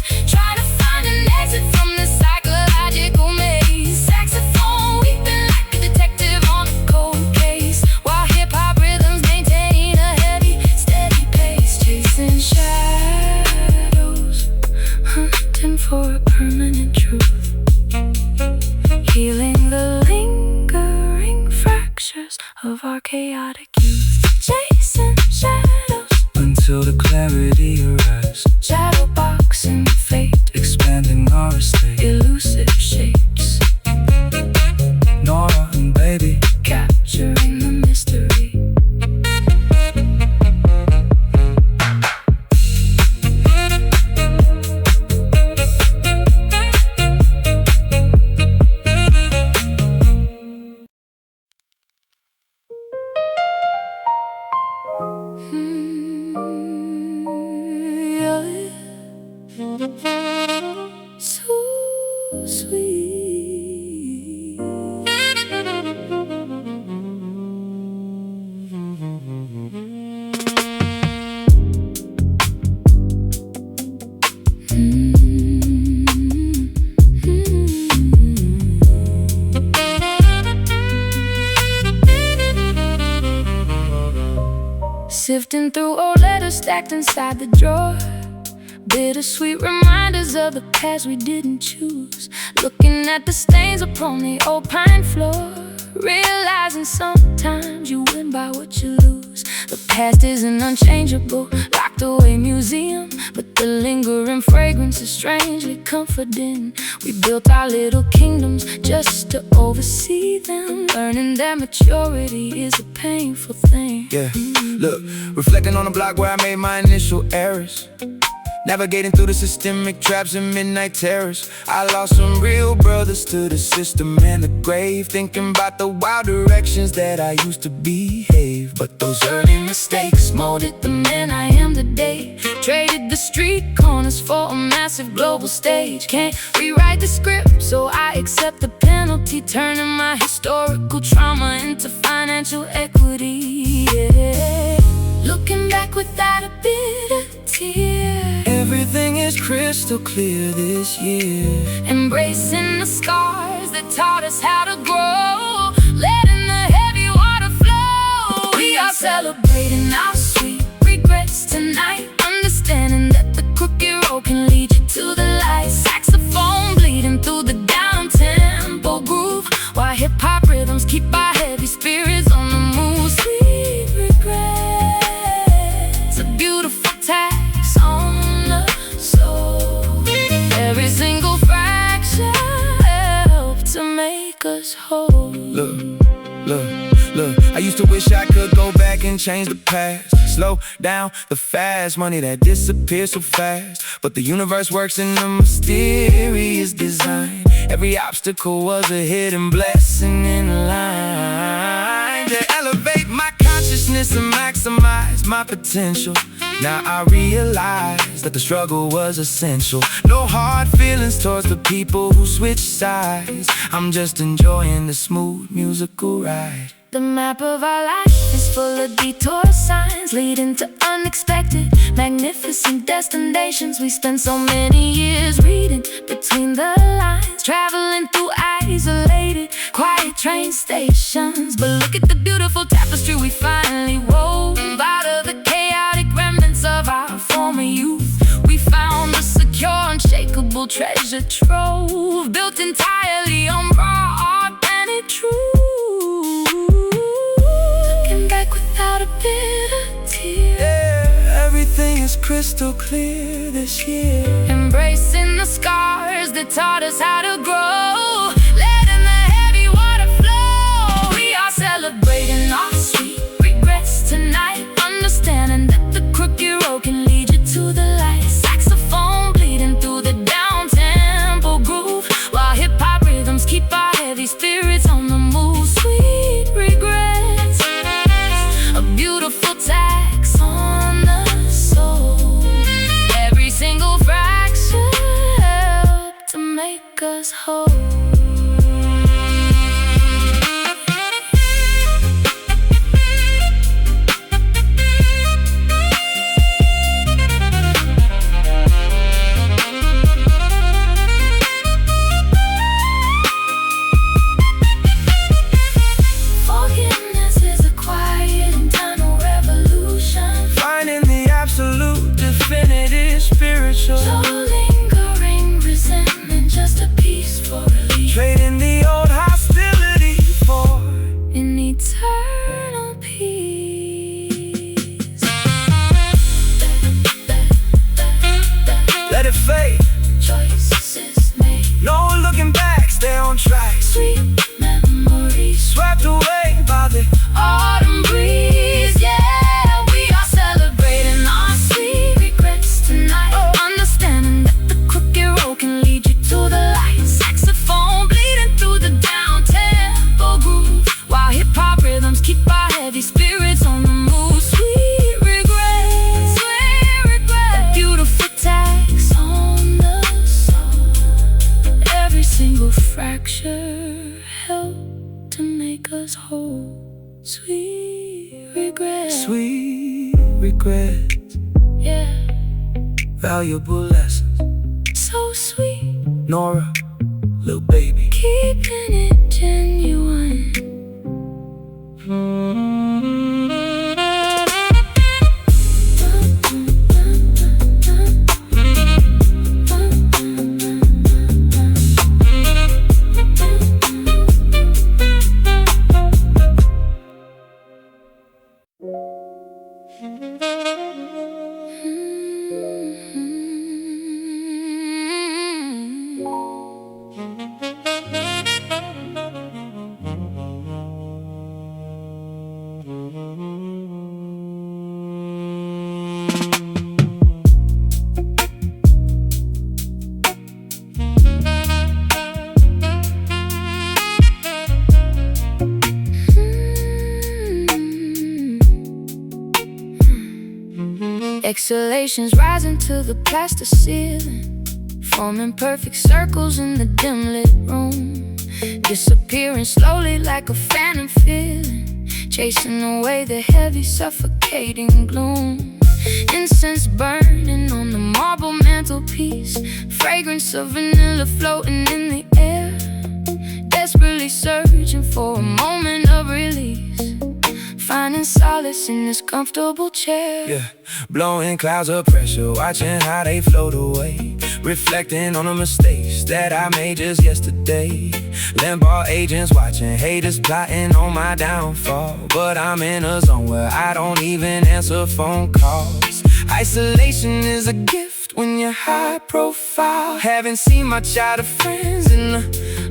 sweet. Sifting through old letters stacked inside the drawer, bittersweet reminders of the past we didn't choose. Looking at the stains upon the old pine floor, realizing sometimes you win by what you lose. The past isn't unchangeable, locked away museum, but the lingering fragrance is strangely comforting. We built our little kingdoms just to oversee them, learning that maturity is a painful thing. Yeah, look, reflecting on the block where I made my initial errors, navigating through the systemic traps and midnight terrors. I lost some real brothers to the system and the grave, thinking about the wild directions that I used to behave. But those early mistakes molded the man I am today. Traded the street corners for a massive global stage. Can't rewrite the script, so I accept the penalty, turning my historical trauma into financial equity. Yeah. Looking back without a bit of tear, everything is crystal clear this year. Embracing the scars that taught us how to grow, letting the heavy water flow. We are celebrating our sweet regrets tonight, understanding that the crooked road can lead you to the light. Saxophone bleeding through the down-tempo groove, while hip-hop rhythms keep our heavy spirits on the move. Sweet regrets, a beautiful tax on the soul. Every single fraction helped to make us whole. Look, I used to wish I could go back and change the past, slow down the fast money that disappears so fast. But the universe works in a mysterious design. Every obstacle was a hidden blessing in line to elevate my consciousness and maximize my potential. Now I realize that the struggle was essential. No hard feelings towards the people who switch sides. I'm just enjoying the smooth musical ride. The map of our life is full of detour signs, leading to unexpected, magnificent destinations. We spent so many years reading between the lines, traveling through isolated, quiet train stations. But look at the beautiful tapestry we finally wove out of the chaotic remnants of our former youth. We found a secure, unshakable treasure trove, built entirely on raw, authentic truth. Without a bit of tear, yeah, everything is crystal clear this year. Embracing the scars that taught us how to grow, letting the heavy water flow. We are celebrating our sweet regrets tonight, understanding that the crooked road can lead you to the light. Saxophone bleeding through the down-tempo groove, while hip-hop rhythms keep our heavy spirits on the move. Sweet regrets, a beautiful tax on the soul. Every single fraction helped to make us whole. fracture helped to make us whole. Sweet regret, yeah, valuable lessons. so sweet, Norah, little baby, keeping it genuine. Exhalations rising to the plaster ceiling, forming perfect circles in the dim lit room, disappearing slowly like a phantom feeling, chasing away the heavy suffocating gloom. Incense burning on the marble mantelpiece, fragrance of vanilla floating in the air, desperately searching for a moment of release, finding solace in this comfortable chair. Yeah, blowing clouds of pressure, watching how they float away, reflecting on the mistakes that I made just yesterday. Limbo agents watching, haters plotting on my downfall, but I'm in a zone where I don't even answer phone calls. Isolation is a gift when you're high profile. Haven't seen my childhood friends in a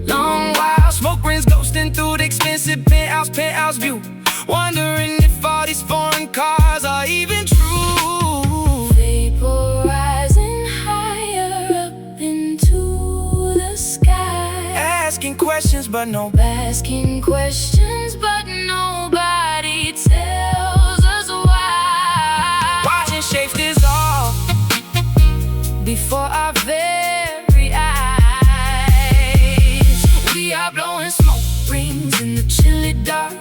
long while. Smoke rings ghosting through the expensive penthouse view, wondering if all these foreign cars are even true. Vaporizing higher up into the sky, Asking questions but no. asking questions but nobody tells us why. Watching shapes dissolve Before our very eyes, we are blowing smoke rings in the chilly dark,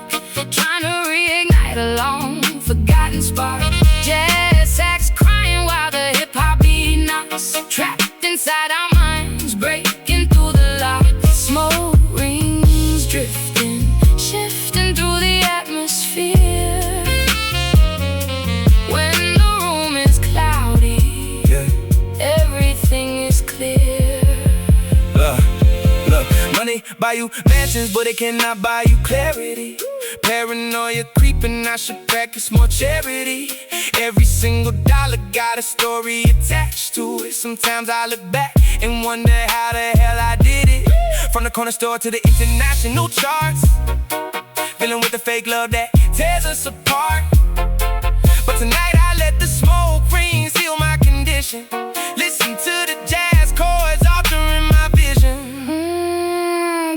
trying to reignite a long forgotten spark. Jazz sax crying while the hip-hop beat knocks, trapped inside our minds, breaking through the lock. Smoke rings drifting, shifting through the atmosphere. When the room is cloudy, yeah. everything is clear. Look, money buy you mansions, but it cannot buy you clarity. Paranoia creeping, I should practice more charity. Every single dollar got a story attached to it. Sometimes I look back and wonder how the hell I did it. From the corner store to the international charts, dealing with the fake love that tears us apart. But tonight I let the smoke rings heal my condition. Listen to the jazz chords altering my vision.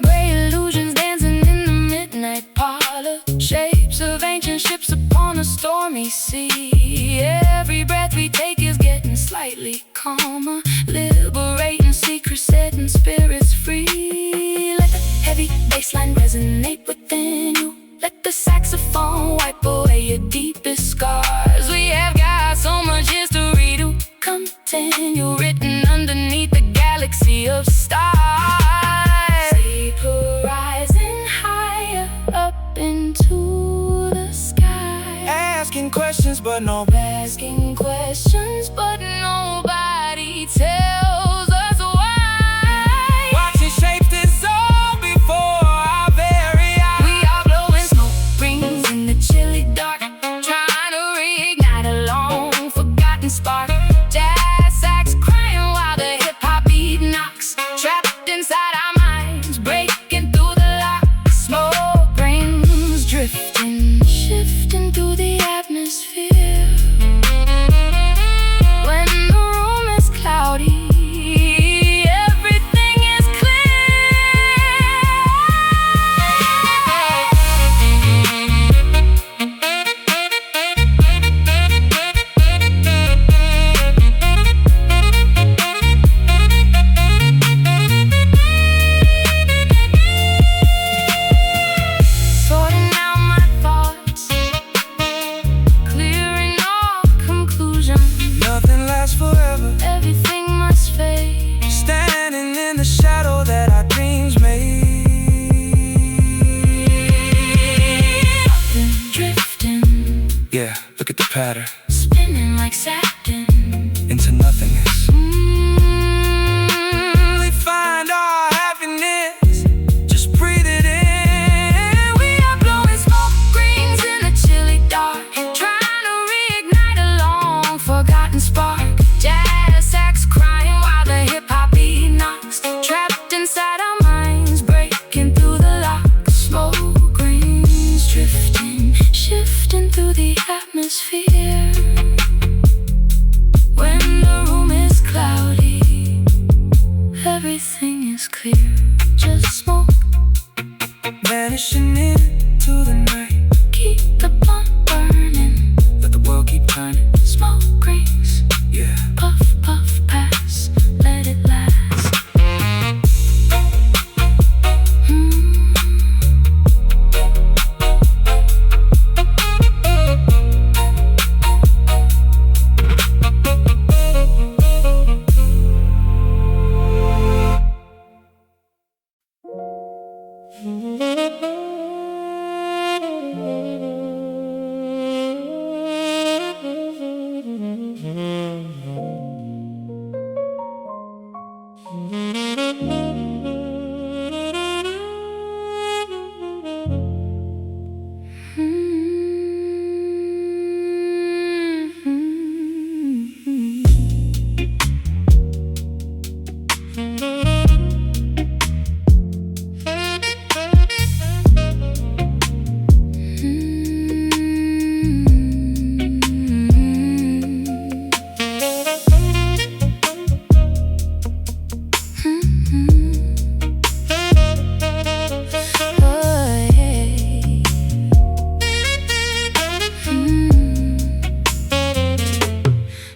Gray illusions dancing in the midnight parlor, shapes of ancient ships upon a stormy sea. Every breath we take is getting slightly calmer, liberating secrets, setting spirits free. Let the heavy bassline resonate within you, let the saxophone wipe away your deepest scars. We have got so much history to continue, written underneath the galaxy of stars. Vaporizing higher up into the sky, Asking questions but no. asking questions but nobody tells us why. Watching shapes dissolve before our very eyes. We are blowing smoke rings in the chilly dark, trying to reignite a long forgotten spark. Jazz sax crying while the hip-hop beat knocks, trapped inside our minds, breaking through the lock. Smoke rings drifting, shifting through the atmosphere. just smoke, vanishing into the night. keep the blunt burning, Let the world keep turning. smoke rings, Yeah. puff, puff, pass, let it last.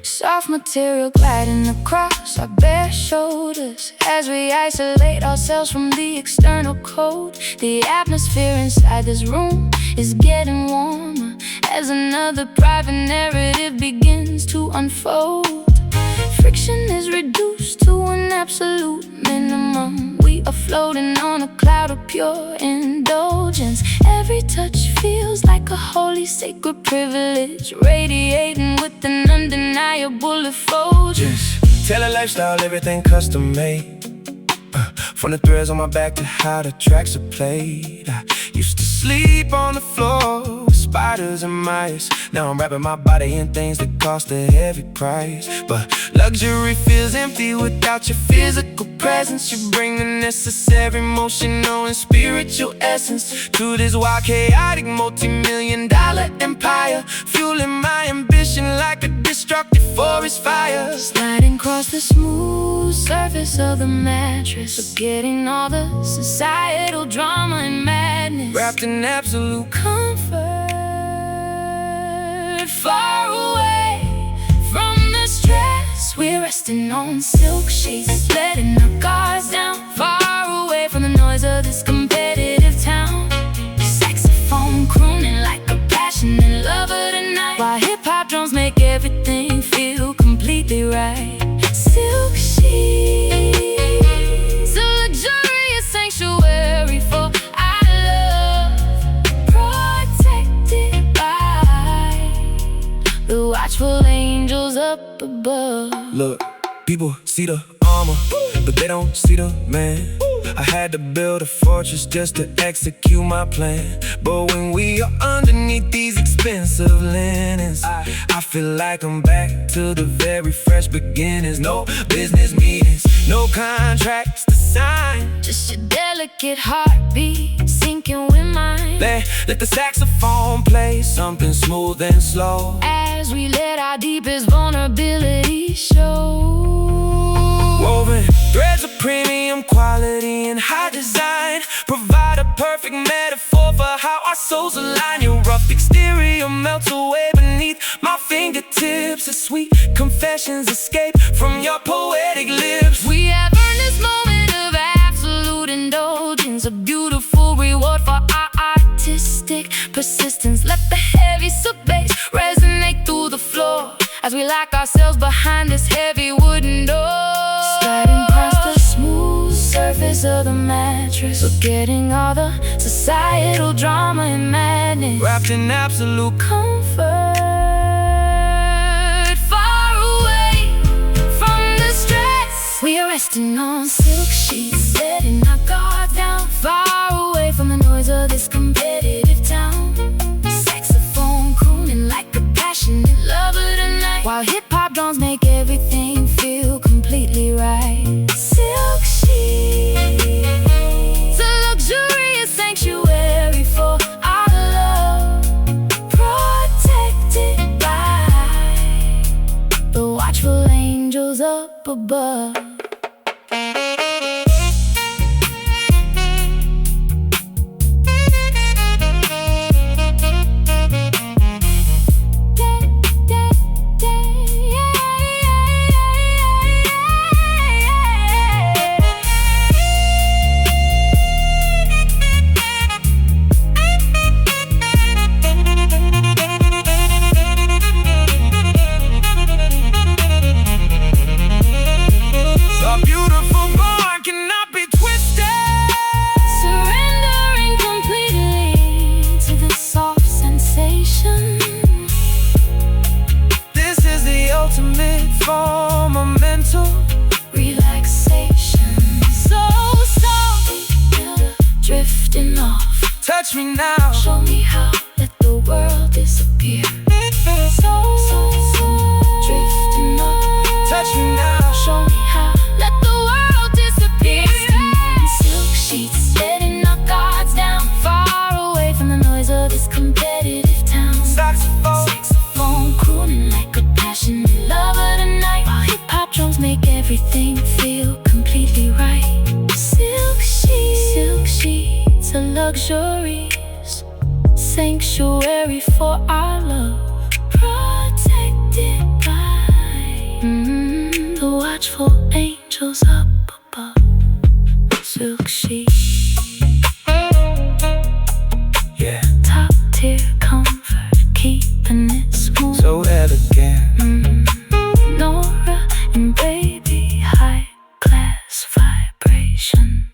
Soft material gliding across our bare shoulders as we isolate ourselves from the external cold. The atmosphere inside this room is getting warmer as another private narrative begins to unfold. Friction is reduced to an absolute minimum. We are floating on a cloud of pure indulgence. Every touch feels like a holy sacred privilege, radiating with an undeniable effulgence. Tell a lifestyle, everything custom made. From the threads on my back to how the tracks are played. I used to sleep on the floor with spiders and mice. Now I'm wrapping my body in things that cost a heavy price. But luxury feels empty without your physical presence. You bring the necessary emotional and spiritual essence to this wild, chaotic, multi-million-dollar empire, fueling my ambition like a destructive forest fire. Sliding across the smooth surface of the mattress, forgetting all the societal drama and madness, Wrapped in absolute comfort, far away from the stress. We're resting on silk sheets, letting our guards down, far away from the noise of this competitive town. Saxophone crooning like a passionate lover tonight, while hip-hop drums make everything feel completely right. Silk sheets, a luxurious sanctuary for our love, protected by the watchful angels up above. Look, people see the armor, but they don't see the man. I had to build a fortress just to execute my plan. But when we are underneath these expensive linens, I feel like I'm back to the very fresh beginnings. No business meetings, no contracts to sign, Just your delicate heartbeat syncing with mine, let the saxophone play something smooth and slow as we let our deepest vulnerability show. Woven threads of premium quality and high design provide a perfect metaphor for how our souls align. Your rough exterior melts away beneath my fingertips as sweet confessions escape from your poetic lips. We have earned this moment of absolute indulgence, a beautiful reward for our artistic persistence. Let the heavy sub-bass resonate through the floor as we lock ourselves behind this heavy wooden door. Sliding past the smooth surface of the mattress, forgetting all the societal drama and madness, Wrapped in absolute comfort, far away from the stress. We are resting on silk sheets, letting our guard down, far away from the noise of this competitive town. Saxophone crooning like a passionate lover tonight, while hip-hop drums make everything feel completely right. Silk sheets, a luxurious sanctuary for our love, protected by the watchful angels up above. Touch me now. Show me how, let the world disappear. So drifting up. Touch me now. Show me how, let the world disappear. In silk sheets, letting our guards down, far away from the noise of this competitive town. Saxophone crooning like a passionate lover tonight, while hip-hop drums make everything feel completely right. Silk sheets are luxuries, sanctuary for our love, protected by the watchful angels up above. Silk sheets, Yeah, top tier comfort, keeping it smooth. so elegant. Norah and baby, high class vibration.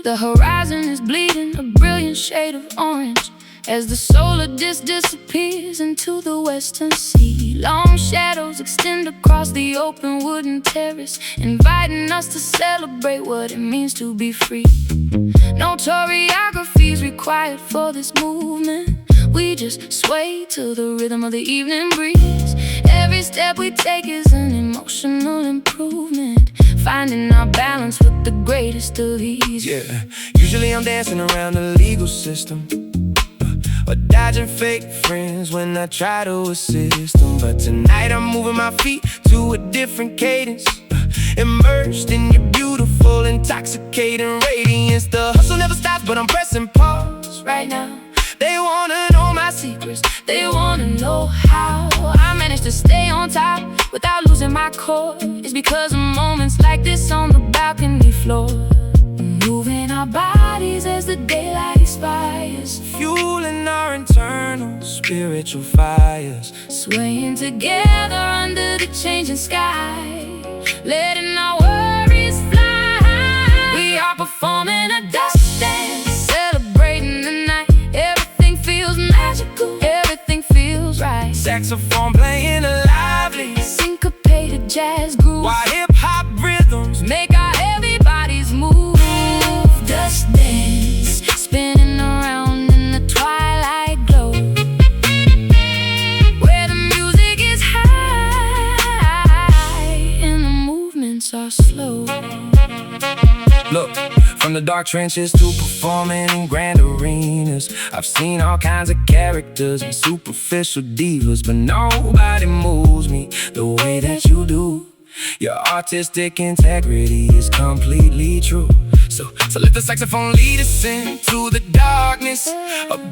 The horizon is bleeding a brilliant shade of orange as the solar disk disappears into the western sea. Long shadows extend across the open wooden terrace, inviting us to celebrate what it means to be free. No choreography is required for this movement. We just sway to the rhythm of the evening breeze. Every step we take is an emotional improvement, finding our balance with the greatest of ease. Yeah, usually I'm dancing around the legal system, or dodging fake friends when I try to assist them. But tonight I'm moving my feet to a different cadence, immersed in your beautiful, intoxicating radiance. The hustle never stops, but I'm pressing pause right now. They wanna know my secrets, they wanna know how I managed to stay on top without losing my core. It's because of moments like this on the balcony floor, moving our bodies as the daylight expires, fueling our internal spiritual fires, swaying together under the changing sky, letting our worries fly high. We are performing a dust dance, celebrating the night. Everything feels magical, everything feels right. Saxophone playing a lively, syncopated jazz groove, while hip-hop rhythms make our heavy bodies move. Dust dance, spinning around in the twilight glow, where the music is high and the movements are slow. Look, from the dark trenches to performing in grand arenas, I've seen all kinds of characters and superficial divas, but nobody moves me the way that you do. Your artistic integrity is completely true. So let the saxophone lead us into the darkness,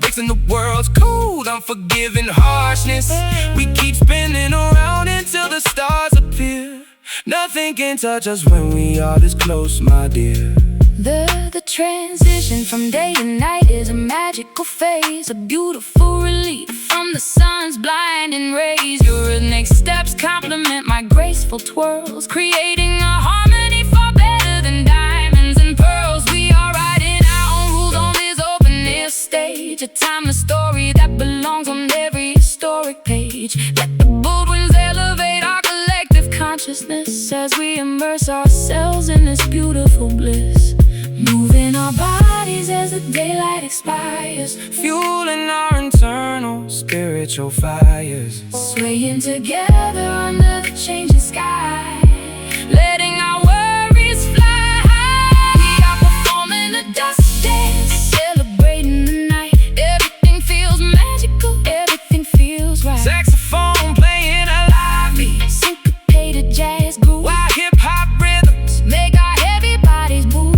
breaking the world's cold, unforgiving harshness. We keep spinning around until the stars appear. Nothing can touch us when we are this close, my dear. The transition from day to night is a magical phase, a beautiful relief from the sun's blinding rays. Your rhythmic steps complement my graceful twirls, creating a harmony far better than diamonds and pearls. We are writing our own rules on this open-air stage, a timeless story that belongs on every historic page. Let the bold winds elevate our collective consciousness as we immerse ourselves in this beautiful bliss, moving our bodies as the daylight expires, fueling our internal spiritual fires, swaying together under the changing sky, letting our worries fly high. We are performing a dust dance, celebrating the night. Everything feels magical, everything feels right. Saxophone playing a lively, syncopated jazz groove, while hip-hop rhythms make our heavy bodies move.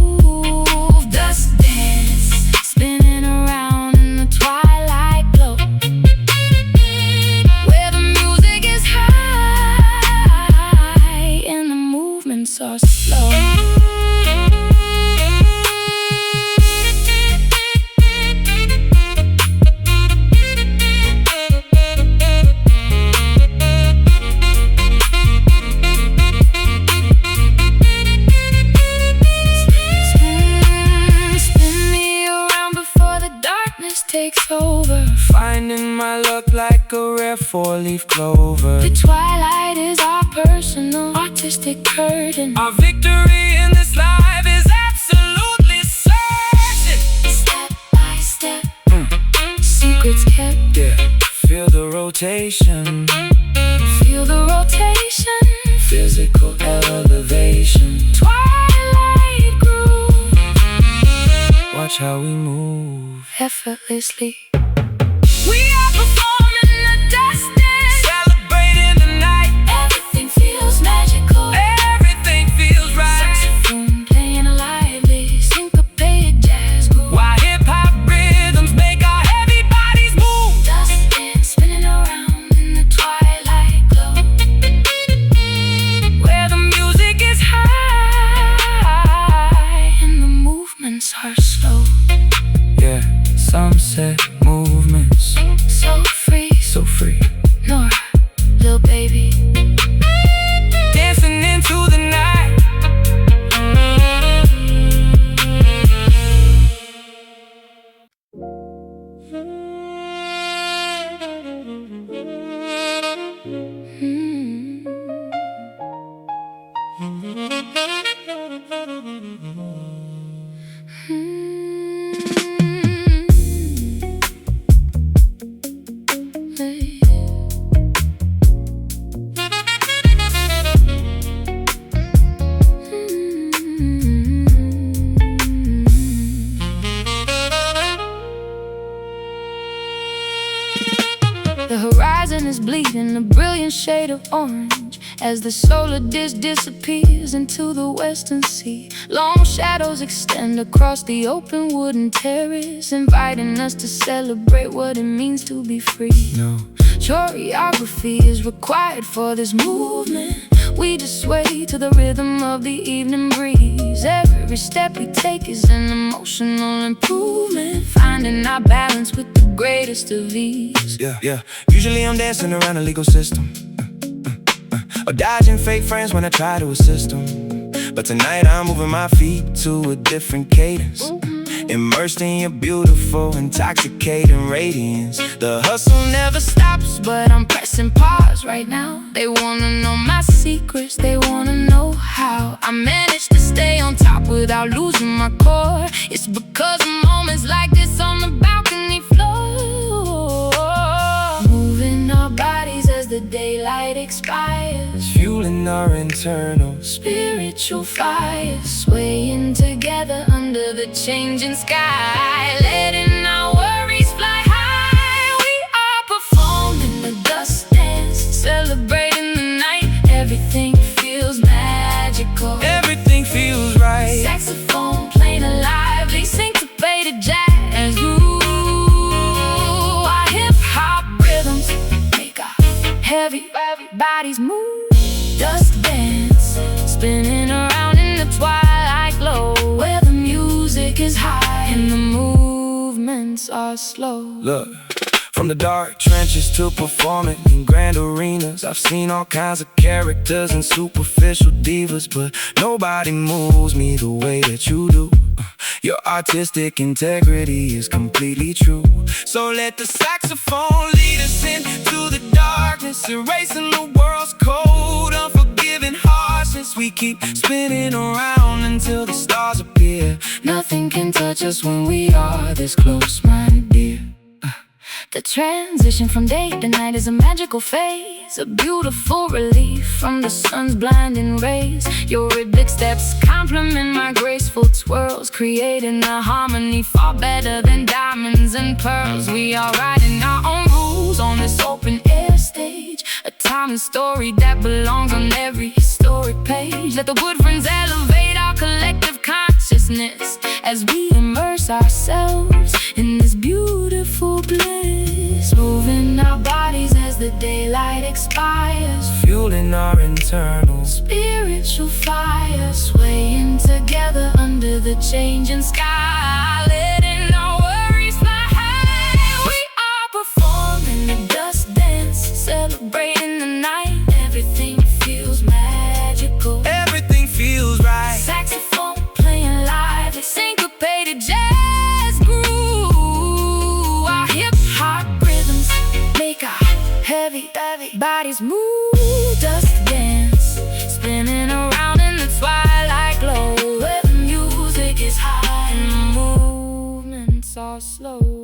Dust dance, spinning around in the twilight glow, where the music is high finding my luck like a rare four-leaf clover. The twilight is our personal artistic curtain. Our victory in this life is absolutely certain. Step by step, secrets kept. Yeah, feel the rotation. Feel the rotation. Physical elevation. Twilight groove. Watch how we move effortlessly. We are performing the destiny. Celebrating the night. Everything feels magical. Everything feels right. Saxophone playing a lively syncopated jazz groove. While hip-hop rhythms make our heavy bodies move. Dust dance spinning around in the twilight glow, where the music is high and the movements are slow. Yeah, sunset movements. So free, So free. Norah, little baby. Dancing into the night. The horizon is bleeding a brilliant shade of orange as the solar disk disappears into the western sea. Long shadows extend across the open wooden terrace, inviting us to celebrate what it means to be free. No. Choreography is required for this movement. We just sway to the rhythm of the evening breeze. Every step we take is an emotional improvement, finding our balance with the greatest of ease. Yeah. Usually I'm dancing around a legal system, or dodging fake friends when I try to assist them. But tonight I'm moving my feet to a different cadence, immersed in your beautiful, intoxicating radiance. The hustle never stops, But I'm pressing pause right now. They wanna know my secrets, they wanna know how I managed to stay on top without losing my core. It's because of moments like this on the balcony floor, moving our bodies as the daylight expires, fueling our internal spiritual fire, swaying together under the changing sky, letting our worries fly high. We are performing the dust dance, celebrating the night. Everything feels magical. Everything feels right. Saxophone playing a lively syncopated jazz. Ooh, our hip-hop rhythms make our heavy bodies move. Dust dance, spinning around in the twilight glow, where the music is high and the movements are slow. Look, from the dark trenches to performing in grand arenas, I've seen all kinds of characters and superficial divas, but nobody moves me the way that you do. Your artistic integrity is completely true. So let the saxophone lead us into the darkness, erasing the world's cold, unforgiving harshness. We keep spinning around until the stars appear. Nothing can touch us when we are this close, my dear. The transition from day to night is a magical phase, a beautiful relief from the sun's blinding rays. Your rhythmic steps complement my graceful twirls, creating a harmony far better than diamonds and pearls. We are writing our own rules on this open air stage, a time and story that belongs on every historic page. Let the wood friends elevate our collective consciousness as we immerse ourselves in this beautiful bliss, moving our bodies as the daylight expires, Fueling our internal spiritual fire, swaying together under the changing sky, letting our worries fly high. We are performing the dust dance, celebrating the night. Everything feels magical. Everything feels right. Saxophone playing live, a syncopated jazz groove. Our hip-hop rhythms bodies move, dust dance, spinning around in the twilight glow, where the music is high and the movements are slow.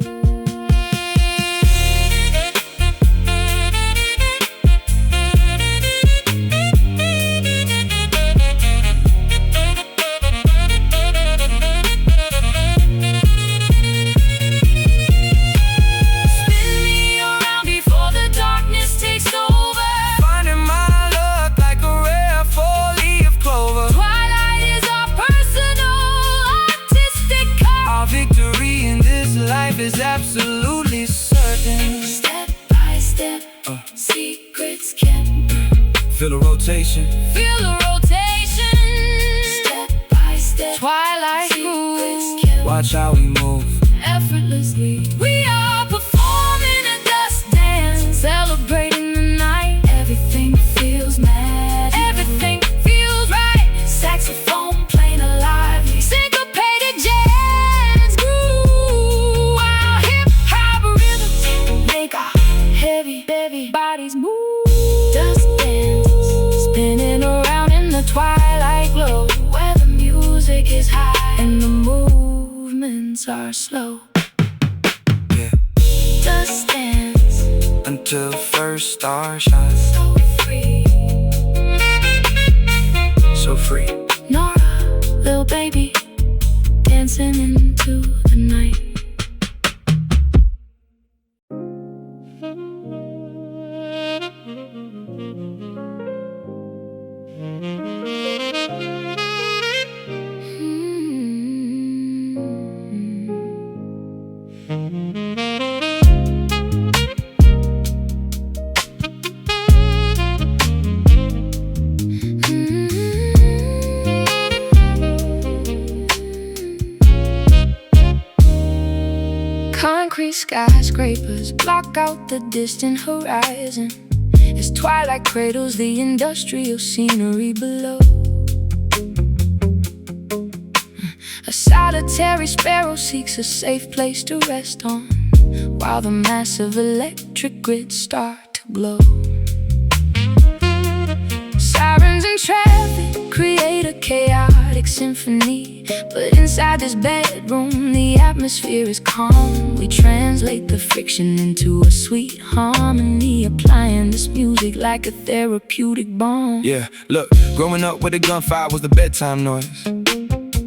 Is absolutely certain. Step by step, secrets kept. Feel the rotation. Feel the rotation. Step by step, twilight secrets kept. Watch how we move effortlessly. We are performing a dust dance, celebrating the night. Everything feels mad, everything feels right. Saxophone playing alive, syncopated jazz groove. Our hip-hop rhythms make our heavy bodies move. Dust dance, spinning around in the twilight glow, where the music is high and the movements are slow. Yeah. Dust dance until the first star shines. So free, so free. Norah, little baby, dancing into the night. Concrete skyscrapers block out the distant horizon as twilight cradles the industrial scenery below. A solitary sparrow seeks a safe place to rest on, while the massive electric grids start to glow. Sirens and traffic create a chaotic symphony, but inside this bedroom the atmosphere is calm. We translate the friction into a sweet harmony, applying this music like a therapeutic balm. Yeah, look, growing up where the gunfire was the bedtime noise.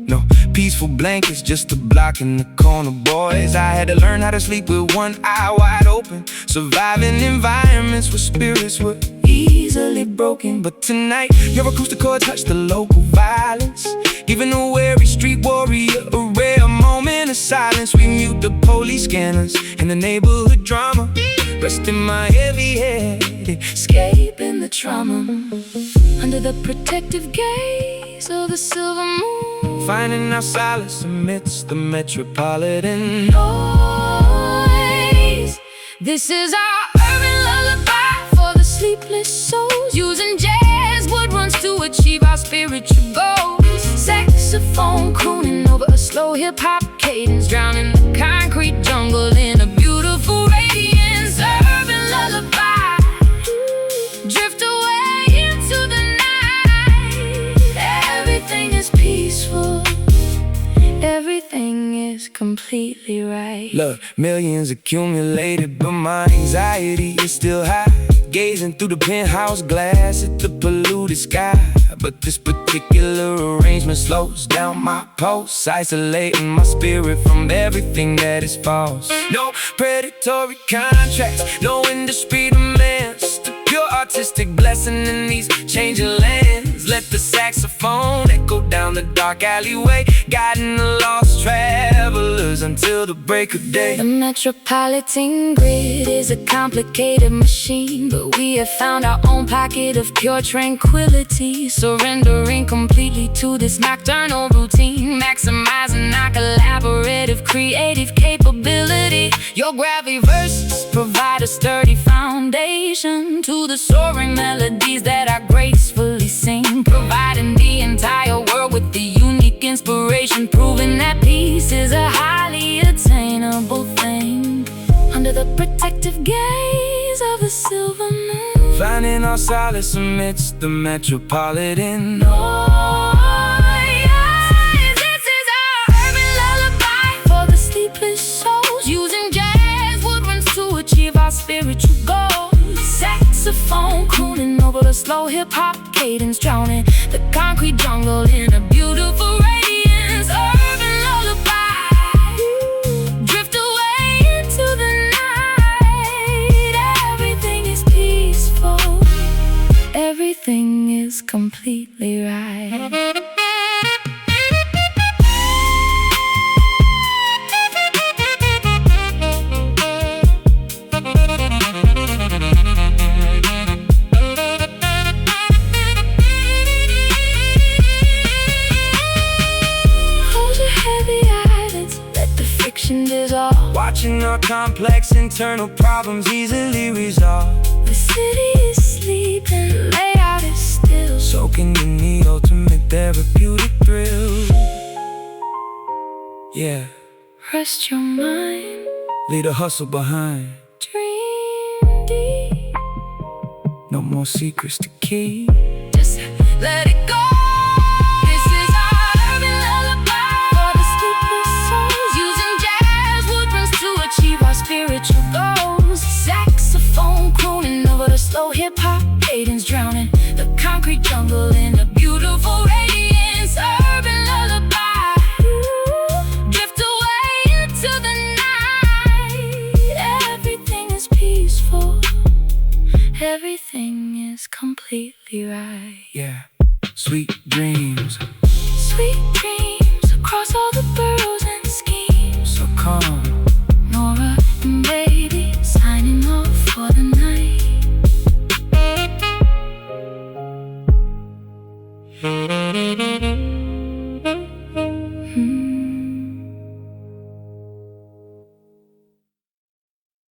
No peaceful blankets, just a block in the corner, boys. I had to learn how to sleep with one eye wide open, surviving environments where spirits were easily broken. But tonight, your acoustic chord touched the local violence, giving a weary street warrior a rare moment of silence. We mute the police scanners and the neighborhood drama, resting my heavy head, escaping the trauma. Under the protective gaze of the silver moon, finding our solace amidst the metropolitan noise. This is our urban lullaby for the sleepless souls, using jazz woodrunns to achieve our spiritual goals. Saxophone crooning over a slow hip-hop cadence, drowning the concrete jungle in a beautiful radiance. Urban lullaby, drift away into the night. Everything is peaceful, everything is completely right. Look, millions accumulated, but my anxiety is still high, gazing through the penthouse glass at the polluted sky. But this particular arrangement slows down my pulse, isolating my spirit from everything that is false. No predatory contracts, no industry demands, the pure artistic blessing in these changing lands. Let the saxophone echo down the dark alleyway, guiding the lost travelers until the break of day. The Metropolitan grid is a complicated machine, but we have found our own pocket of pure tranquility, surrendering completely to this nocturnal routine, maximizing our collaborative creative capability. Your gravity verses provide a sturdy foundation to the soaring melodies that I gracefully sing, providing the entire world with the unique inspiration, proving that peace is a highly attainable thing. Under the protective gaze of the silver moon, finding our solace amidst the Metropolitan. This is our urban lullaby for the sleepless souls, using jazz woodwinds to achieve our spiritual goals. Saxophone crooning over the slow hip-hop cadence, drowning the concrete jungle in a beautiful radiance. Urban lullaby, drift away into the night. Everything is peaceful, everything is completely right. Dissolve. Watching our complex internal problems easily resolve. The city is sleeping, the layout is still, soaking in the ultimate therapeutic thrill. Yeah, rest your mind, leave the hustle behind. dream deep, No more secrets to keep. just let it go. This is our urban lullaby for the sleepless souls, using jazz woodwinds to achieve our spiritual goals. Saxophone crooning over the slow hip-hop cadence, drowning the concrete jungle in a beautiful radiance. Urban lullaby, drift away into the night. Everything is peaceful, everything is completely right. Yeah, sweet dreams, Sweet dreams across all the boroughs and schemes. so calm. Norah and baby signing off for the night.